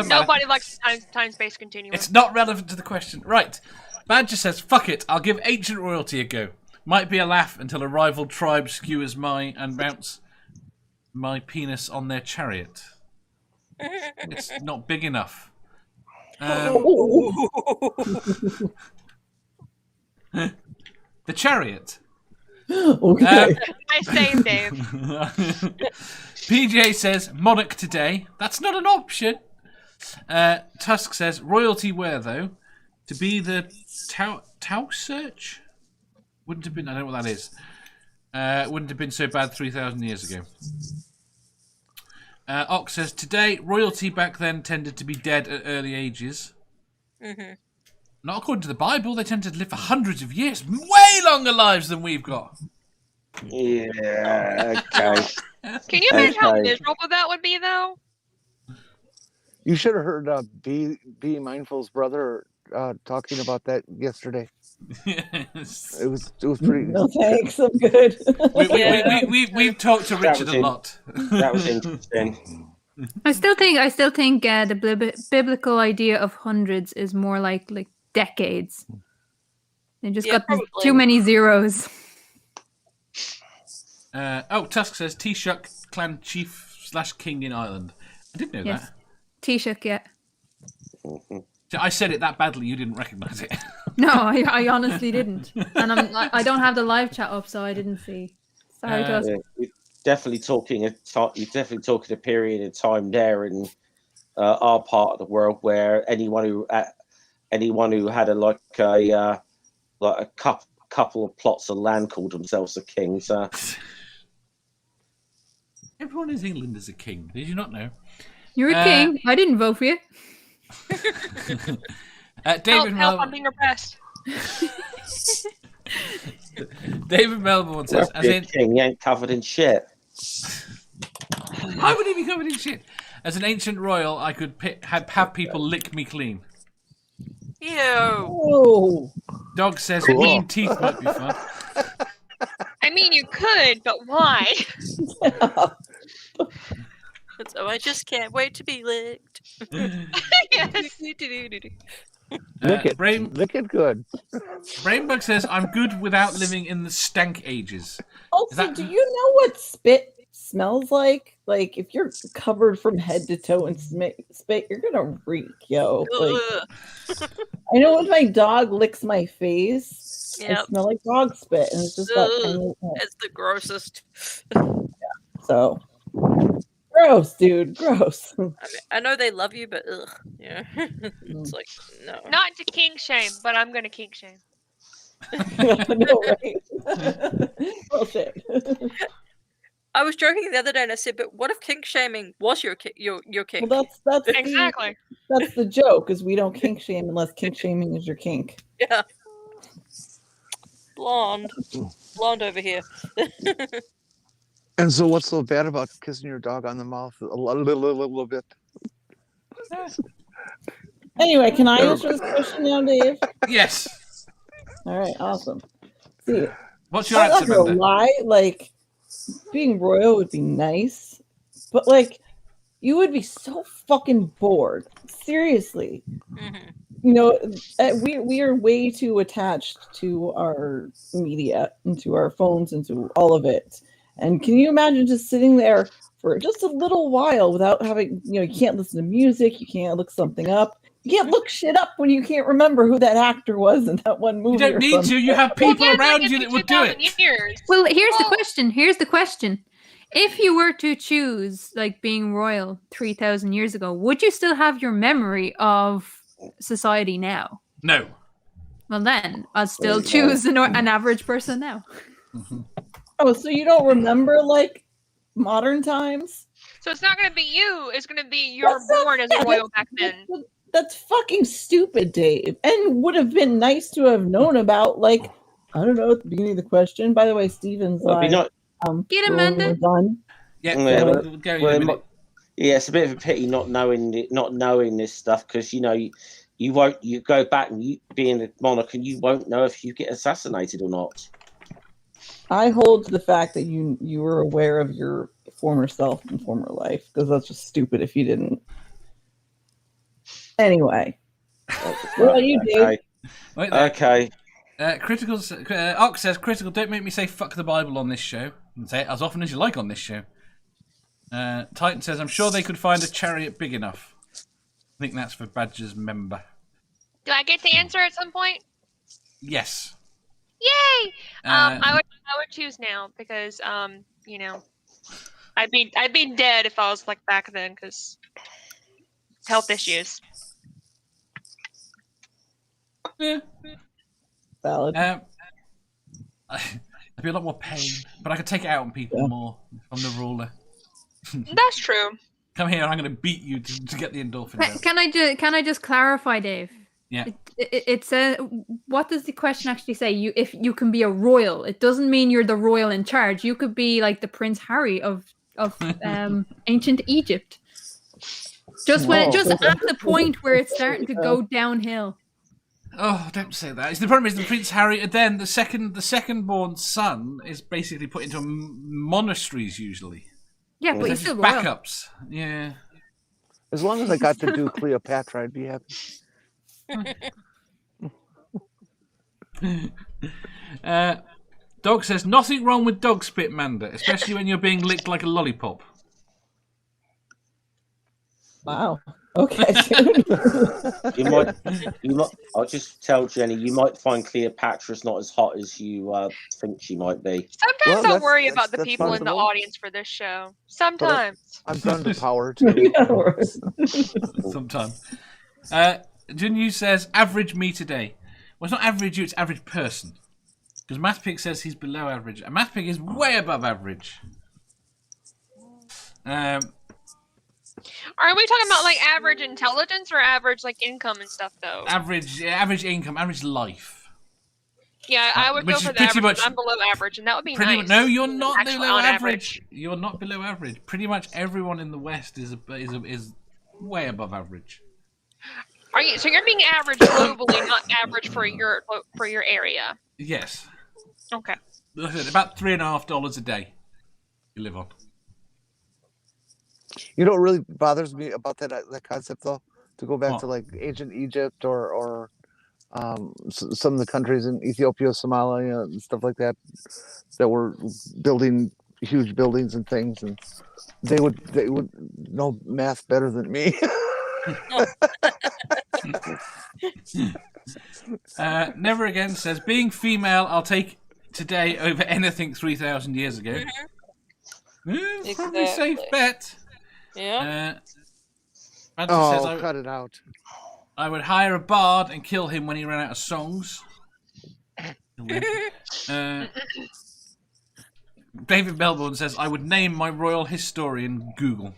Nobody likes time-space continuum. It's not relevant to the question. Right. Badger says, fuck it, I'll give ancient royalty a go. Might be a laugh until a rival tribe skewers and mounts my penis on their chariot. It's not big enough. The chariot. Okay. Nice save, Dave. PJ says, monarch today. That's not an option. Tusk says, royalty where, though? To be the Tau search? Wouldn't have been, I don't know what that is. Wouldn't have been so bad 3,000 years ago. Ox says, today, royalty back then tended to be dead at early ages. Mm-hmm. Not according to the Bible. They tended to live for hundreds of years. Way longer lives than we've got. Yeah, okay. Can you imagine how miserable that would be, though? You should have heard Be Mindful's brother talking about that yesterday. Yes. It was pretty. No thanks, I'm good. We've talked to Richard a lot. That was interesting. I still think the biblical idea of hundreds is more like decades. They just got too many zeros. Tusk says Taoiseach clan chief / king in Ireland. I didn't know that. Taoiseach, yeah. I said it that badly you didn't recognise it. No, I honestly didn't, and I don't have the live chat up, so I didn't see. Sorry, Tusk. You're definitely talking a period of time there in our part of the world where anyone who had a couple of plots of land called themselves a king. So everyone in England is a king. Did you not know? You're a king. I didn't vote for you. David help, I'm being oppressed. David Melbourne says, as in king, he ain't covered in shit. Why would he be covered in shit? As an ancient royal, I could have people lick me clean. Ew. Oh. Dog says mean teeth might be fun. I mean, you could, but why? So I just can't wait to be licked. Yes. Lick it good. Brainbug says, I'm good without living in the stank ages. Also, do you know what spit smells like? Like, if you're covered from head to toe in spit, you're gonna reek, yo. Like, I know when my dog licks my face, I smell like dog spit, and it's just that kind of. It's the grossest. So gross, dude. Gross. I mean, I know they love you, but ugh, yeah. It's like no. Not to kink shame, but I'm gonna kink shame. No, right? Bullshit. I was joking the other day, and I said, "But what if kink shaming was your kink?" Well, that's exactly. That's the joke, is we don't kink shame unless kink shaming is your kink. Yeah. Blonde over here. And so, what's so bad about kissing your dog on the mouth a little bit? Anyway, can I answer this question now, Dave? Yes. All right, awesome. See, what's your answer, Amanda? Lie, like being royal would be nice, but like you would be so fucking bored. Seriously. Mm-hmm. You know, we are way too attached to our media and to our phones and to all of it. And can you imagine just sitting there for just a little while without having, you can't listen to music, you can't look something up, you can't look shit up when you can't remember who that actor was in that one movie. You don't need to. You have people around you that would do it. Well, here's the question. If you were to choose, like, being royal 3,000 years ago, would you still have your memory of society now? No. Well, then I'll still choose an average person now. Oh, so you don't remember, like, modern times? So it's not going to be you. It's going to be you're born as a royal back then. That's fucking stupid, Dave. And would have been nice to have known about, like, I don't know, at the beginning of the question. By the way, Steven's not. Get Amanda. Done. Yeah, we'll go yeah, it's a bit of a pity not knowing this stuff, because you go back and you being a monarch and you won't know if you get assassinated or not. I hold to the fact that you were aware of your former self and former life, because that's just stupid if you didn't. Anyway, what you do? Okay. Critical. Ox says, "Critical, don't make me say fuck the Bible on this show. And say it as often as you like on this show." Titan says, "I'm sure they could find a chariot big enough." I think that's for Badger's member. Do I get to answer at some point? Yes. Yay! I would choose now, because I'd be dead if I was like back then, because health issues. Yeah. Valid. There'd be a lot more pain, but I could take it out on people more from the ruler. That's true. Come here, I'm going to beat you to get the endorphins. Can I just clarify, Dave? Yeah. It says, what does the question actually say? If you can be a royal, it doesn't mean you're the royal in charge. You could be like the Prince Harry of ancient Egypt. Just at the point where it's starting to go downhill. Oh, don't say that. The problem is the Prince Harry. Then the second-born son is basically put into monasteries usually. Yeah, but he's still royal. Backups. Yeah. As long as I got to do Cleopatra, I'd be happy. Dog says, "Nothing wrong with dog spit, Manda, especially when you're being licked like a lollipop." Wow. Okay. you might. I'll just tell Jenny, you might find Cleopatra's not as hot as you think she might be. Sometimes I worry about the people in the audience for this show. Sometimes. I'm done to power too. Sometimes. Jinyu says, "Average me today." Well, it's not average you, it's average person. Because MathPig says he's below average. And MathPig is way above average. Are we talking about like average intelligence or average like income and stuff though? Average income, average life. Yeah, I would go for the average. I'm below average, and that would be nice. No, you're not below average. You're not below average. Pretty much everyone in the West is way above average. Are you? So you're being average globally, not average for your area. Yes. Okay. About $3.50 a day you live on. You know what really bothers me about that concept, though? To go back to like ancient Egypt or some of the countries in Ethiopia, Somalia, and stuff like that were building huge buildings and things, and they would know math better than me. Never Again says, being female, I'll take today over anything 3,000 years ago. It's probably a safe bet. Yeah. Says, cut it out. I would hire a bard and kill him when he ran out of songs. David Melbourne says, I would name my royal historian Google.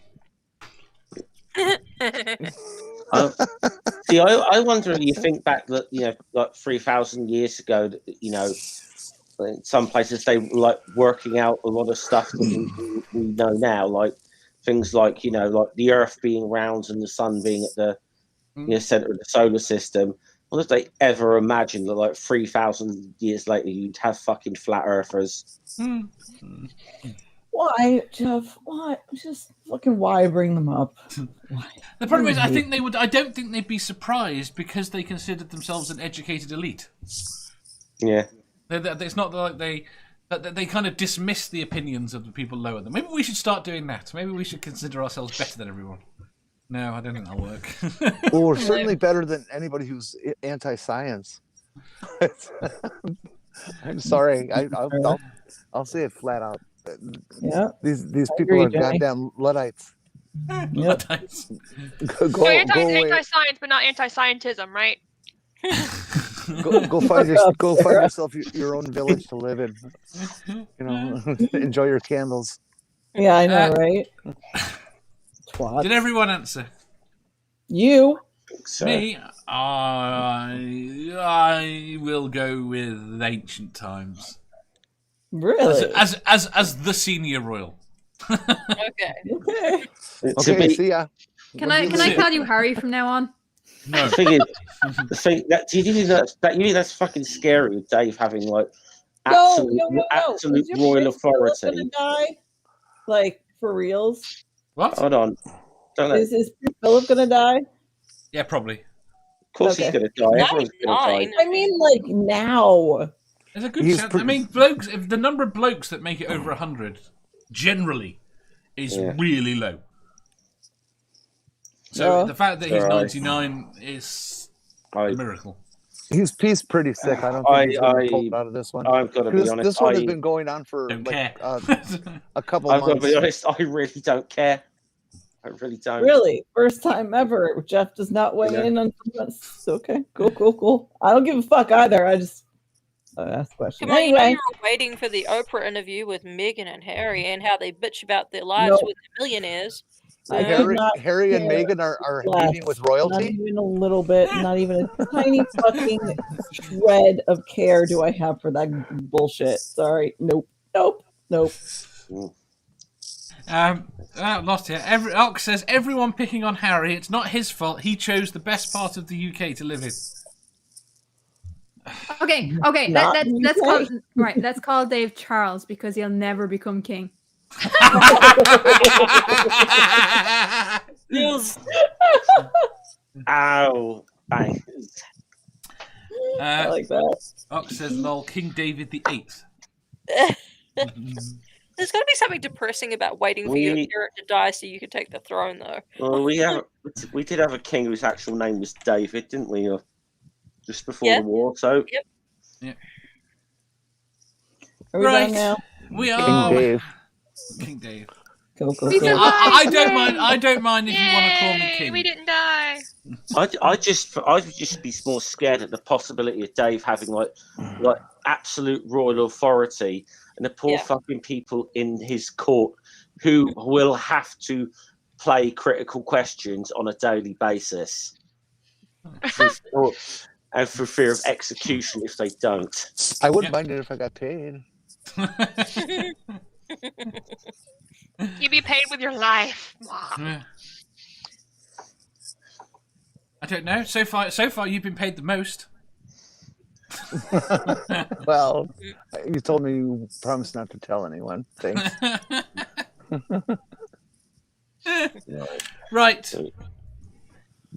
See, I wonder if you think back that, like 3,000 years ago, in some places they were like working out a lot of stuff that we know now, like things like, like the Earth being round and the sun being at the center of the solar system. Well, if they ever imagined that, like 3,000 years later, you'd have fucking flat earthers. Why, Jeff? Why? Just fucking why bring them up? Why? The problem is, I don't think they'd be surprised because they considered themselves an educated elite. Yeah. It's not like they kind of dismiss the opinions of the people lower than. Maybe we should start doing that. Maybe we should consider ourselves better than everyone. No, I don't think that'll work. Well, we're certainly better than anybody who's anti-science. I'm sorry. I'll say it flat out. Yeah. These people are goddamn Luddites. Luddites. So anti-science, but not anti-scientism, right? Go find yourself your own village to live in. Enjoy your candles. Yeah, I know, right? Twat. Did everyone answer? You? Me? I will go with ancient times. Really? As the senior royal. Okay. Okay. See ya. Can I call you Harry from now on? No. The thing that do you think that's fucking scary? Dave having like absolute royal authority. Gonna die? Like for reals? What? Hold on. Is Prince Philip gonna die? Yeah, probably. Of course he's gonna die. Everyone's gonna die. I mean, like now. There's a good chance. I mean, blokes. If the number of blokes that make it over 100 generally is really low. So the fact that he's 99 is a miracle. He's pretty sick. I don't think he's going to pull out of this one. I've got to be honest. This one has been going on for a couple of months. I've got to be honest. I really don't care. I really don't. Really? First time ever. Jeff does not weigh in on this. Okay. Cool. I don't give a fuck either. I just ask questions. Come on, you were waiting for the Oprah interview with Meghan and Harry and how they bitch about their lives with the millionaires. Harry and Meghan are meeting with royalty? Not even a little bit. Not even a tiny fucking shred of care do I have for that bullshit. Sorry. Nope. Lost here. Ox says, everyone picking on Harry. It's not his fault. He chose the best part of the UK to live in. Okay. Let's call Let's call Dave Charles because he'll never become king. Ow! Bang. I like that. Ox says, "Lol, King David the 8th." There's got to be something depressing about waiting for your parent to die so you can take the throne, though. Well, we did have a king whose actual name was David, didn't we? Just before the war. So. Yep. Yeah. Are we done now? We are. King Dave. Cool. I don't mind if you want to call me king. We didn't die. I would just be more scared at the possibility of Dave having like absolute royal authority and the poor fucking people in his court who will have to play critical questions on a daily basis. And for fear of execution if they don't. I wouldn't mind it if I got paid. You'd be paid with your life. Yeah. I don't know. So far, you've been paid the most. Well, you told me you promised not to tell anyone. Thanks. Right.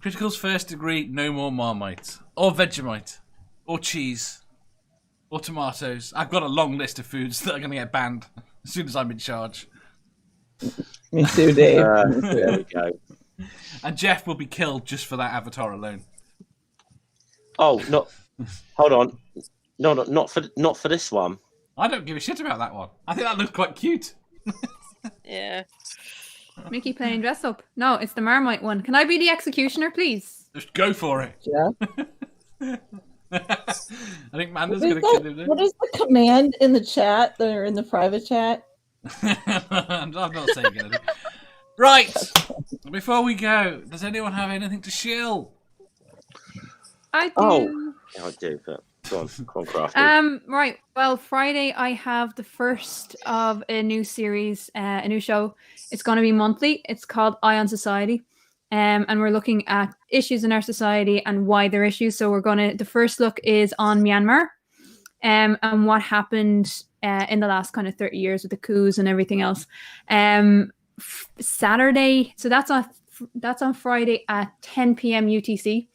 Critical's first degree, no more Marmite. Or Vegemite. Or cheese. Or tomatoes. I've got a long list of foods that are going to get banned as soon as I'm in charge. Me too, Dave. There we go. And Jeff will be killed just for that avatar alone. Oh, no. Hold on. No, not for this one. I don't give a shit about that one. I think that looks quite cute. Yeah. Mickey playing dress up. No, it's the Marmite one. Can I be the executioner, please? Just go for it. Yeah. I think Manda's going to kill him. What is the command in the chat that are in the private chat? I'm not saying anything. Right. Before we go, does anyone have anything to shill? I do. Oh, yeah, I do, but go on, Crafty. Right. Well, Friday I have the first of a new series, a new show. It's going to be monthly. It's called Eye on Society. And we're looking at issues in our society and why they're issues. So the first look is on Myanmar, and what happened in the last kind of 30 years with the coups and everything else. Saturday, so that's on Friday at 10 p.m. UTC.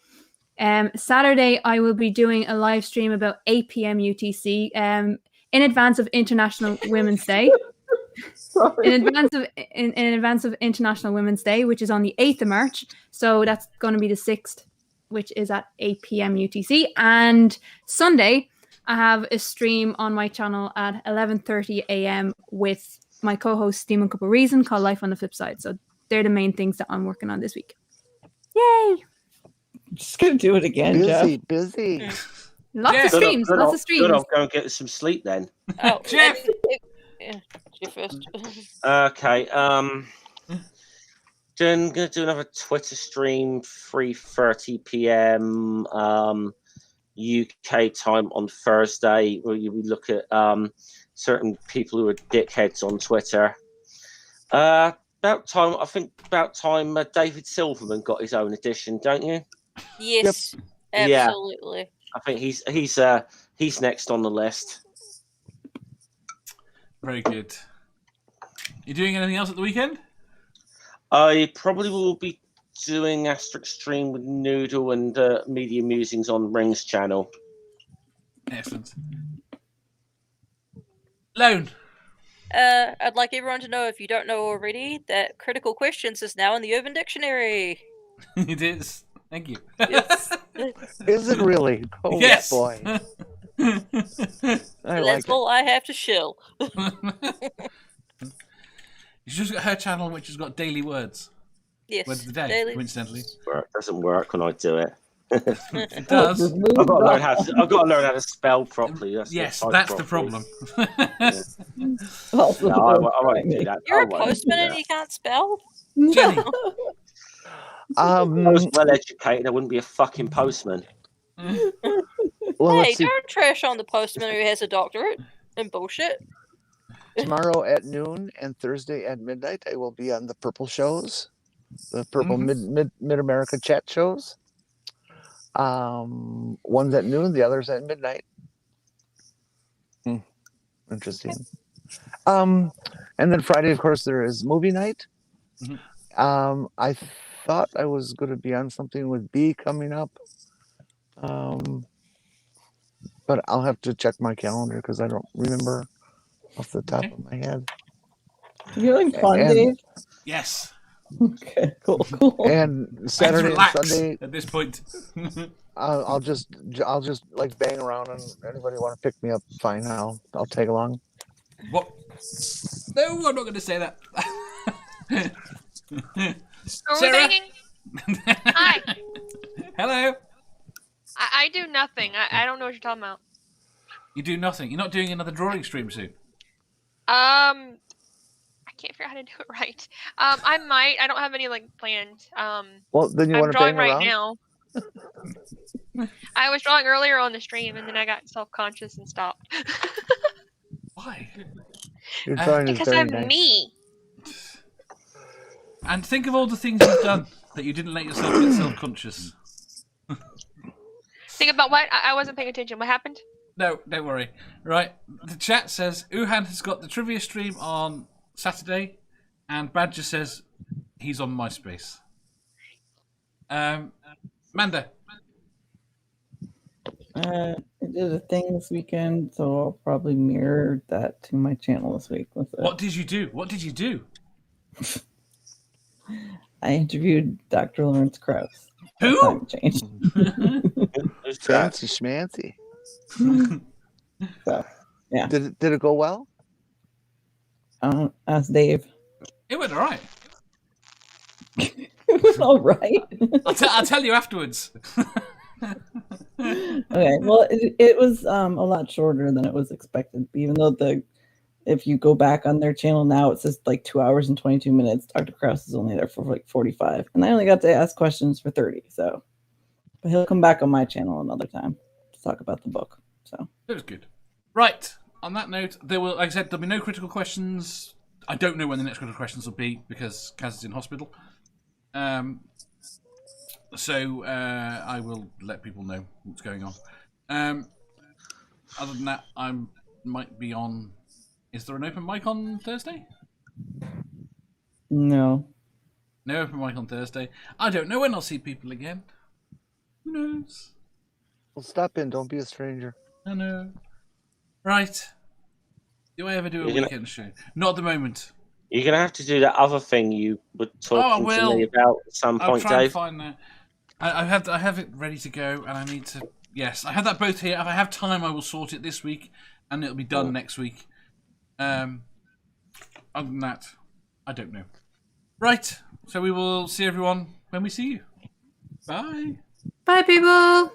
Saturday, I will be doing a live stream about 8 p.m. UTC in advance of International Women's Day. In advance of International Women's Day, which is on the 8th of March. So that's going to be the 6th, which is at 8 p.m. UTC. And Sunday, I have a stream on my channel at 11:30 a.m. with my co-host Steven Cup of Reason called Life on the Flip Side. So they're the main things that I'm working on this week. Yay! I'm just gonna do it again, Jeff. Busy. Lots of streams. Good, I'll go and get some sleep then. Oh, Jeff! Yeah, Jeff first. Okay. Gonna do another Twitter stream, 3:30 p.m. UK time on Thursday, where we look at certain people who are dickheads on Twitter. About time David Silverman got his own edition, don't you? Yes, yep. absolutely. Yeah. I think he's next on the list. Very good. You doing anything else at the weekend? I probably will be doing Asterisk Stream with Noodle and Media Musings on Ring's channel. Excellent. Lone. I'd like everyone to know, if you don't know already, that Critical Questions is now in the Urban Dictionary. It is. Thank you. Yes. Is it really? Oh, yes. Boy. That's all I have to shill. She's just got her channel, which has got daily words. Yes. Words of the day, daily. coincidentally. It doesn't work when I do it. It does. I've got to learn how to spell properly. That's the problem. No, I won't do that. You're a postman and you can't spell? Jenny. I was well educated. I wouldn't be a fucking postman. Well, hey, don't trash on the postman who has a doctorate and bullshit. Tomorrow at noon and Thursday at midnight, I will be on the Purple shows, the Purple Mid-America chat shows. One's at noon, the other's at midnight. Interesting. And then Friday, of course, there is movie night. I thought I was going to be on something with B coming up. But I'll have to check my calendar because I don't remember off the top of my head. You're having fun, Dave? Yes. Okay, cool. And Saturday and Sunday at this point. I'll just like bang around, and anybody want to pick me up, fine. I'll tag along. What? No, I'm not going to say that. Sarah? Hi. Hello. I do nothing. I don't know what you're talking about. You do nothing. You're not doing another drawing stream soon. I can't figure out how to do it right. I might. I don't have any planned. Well, then you want to bang right around? now. I was drawing earlier on the stream, and then I got self-conscious and stopped. Why? Your drawing is because very I'm nice. me. And think of all the things you've done that you didn't let yourself get self-conscious. Think about what? I wasn't paying attention. What happened? No, don't worry. Right, the chat says Uhan has got the trivia stream on Saturday, and Badger says he's on MySpace. Manda. I did a thing this weekend, so I'll probably mirror that to my channel this week. What did you do? What did you do? I interviewed Dr. Lawrence Krauss. Who? Climate change. Fancy schmancy. So, yeah. Did it go well? Ask Dave. It went all right. It was all right. I'll tell you afterwards. Okay, well, it was a lot shorter than it was expected. Even though if you go back on their channel now, it says like 2 hours and 22 minutes. Dr. Krauss is only there for like 45, and I only got to ask questions for 30. So, but he'll come back on my channel another time to talk about the book. So it was good. Right. On that note, like I said, there'll be no critical questions. I don't know when the next critical questions will be because Kaz is in hospital. So I will let people know what's going on. Other than that, I might be on. Is there an open mic on Thursday? no. No open mic on Thursday. I don't know when I'll see people again. Who knows? Well, stop in. Don't be a stranger. I know. Right. Do I ever do a weekend show? Not at the moment. You're going to have to do that other thing you were talking to me about at some point, I'll try Dave. And find that. I have it ready to go, and I need to. Yes, I have that both here. If I have time, I will sort it this week, and it'll be done next week. Other than that, I don't know. Right. So we will see everyone when we see you. Bye. Bye, people.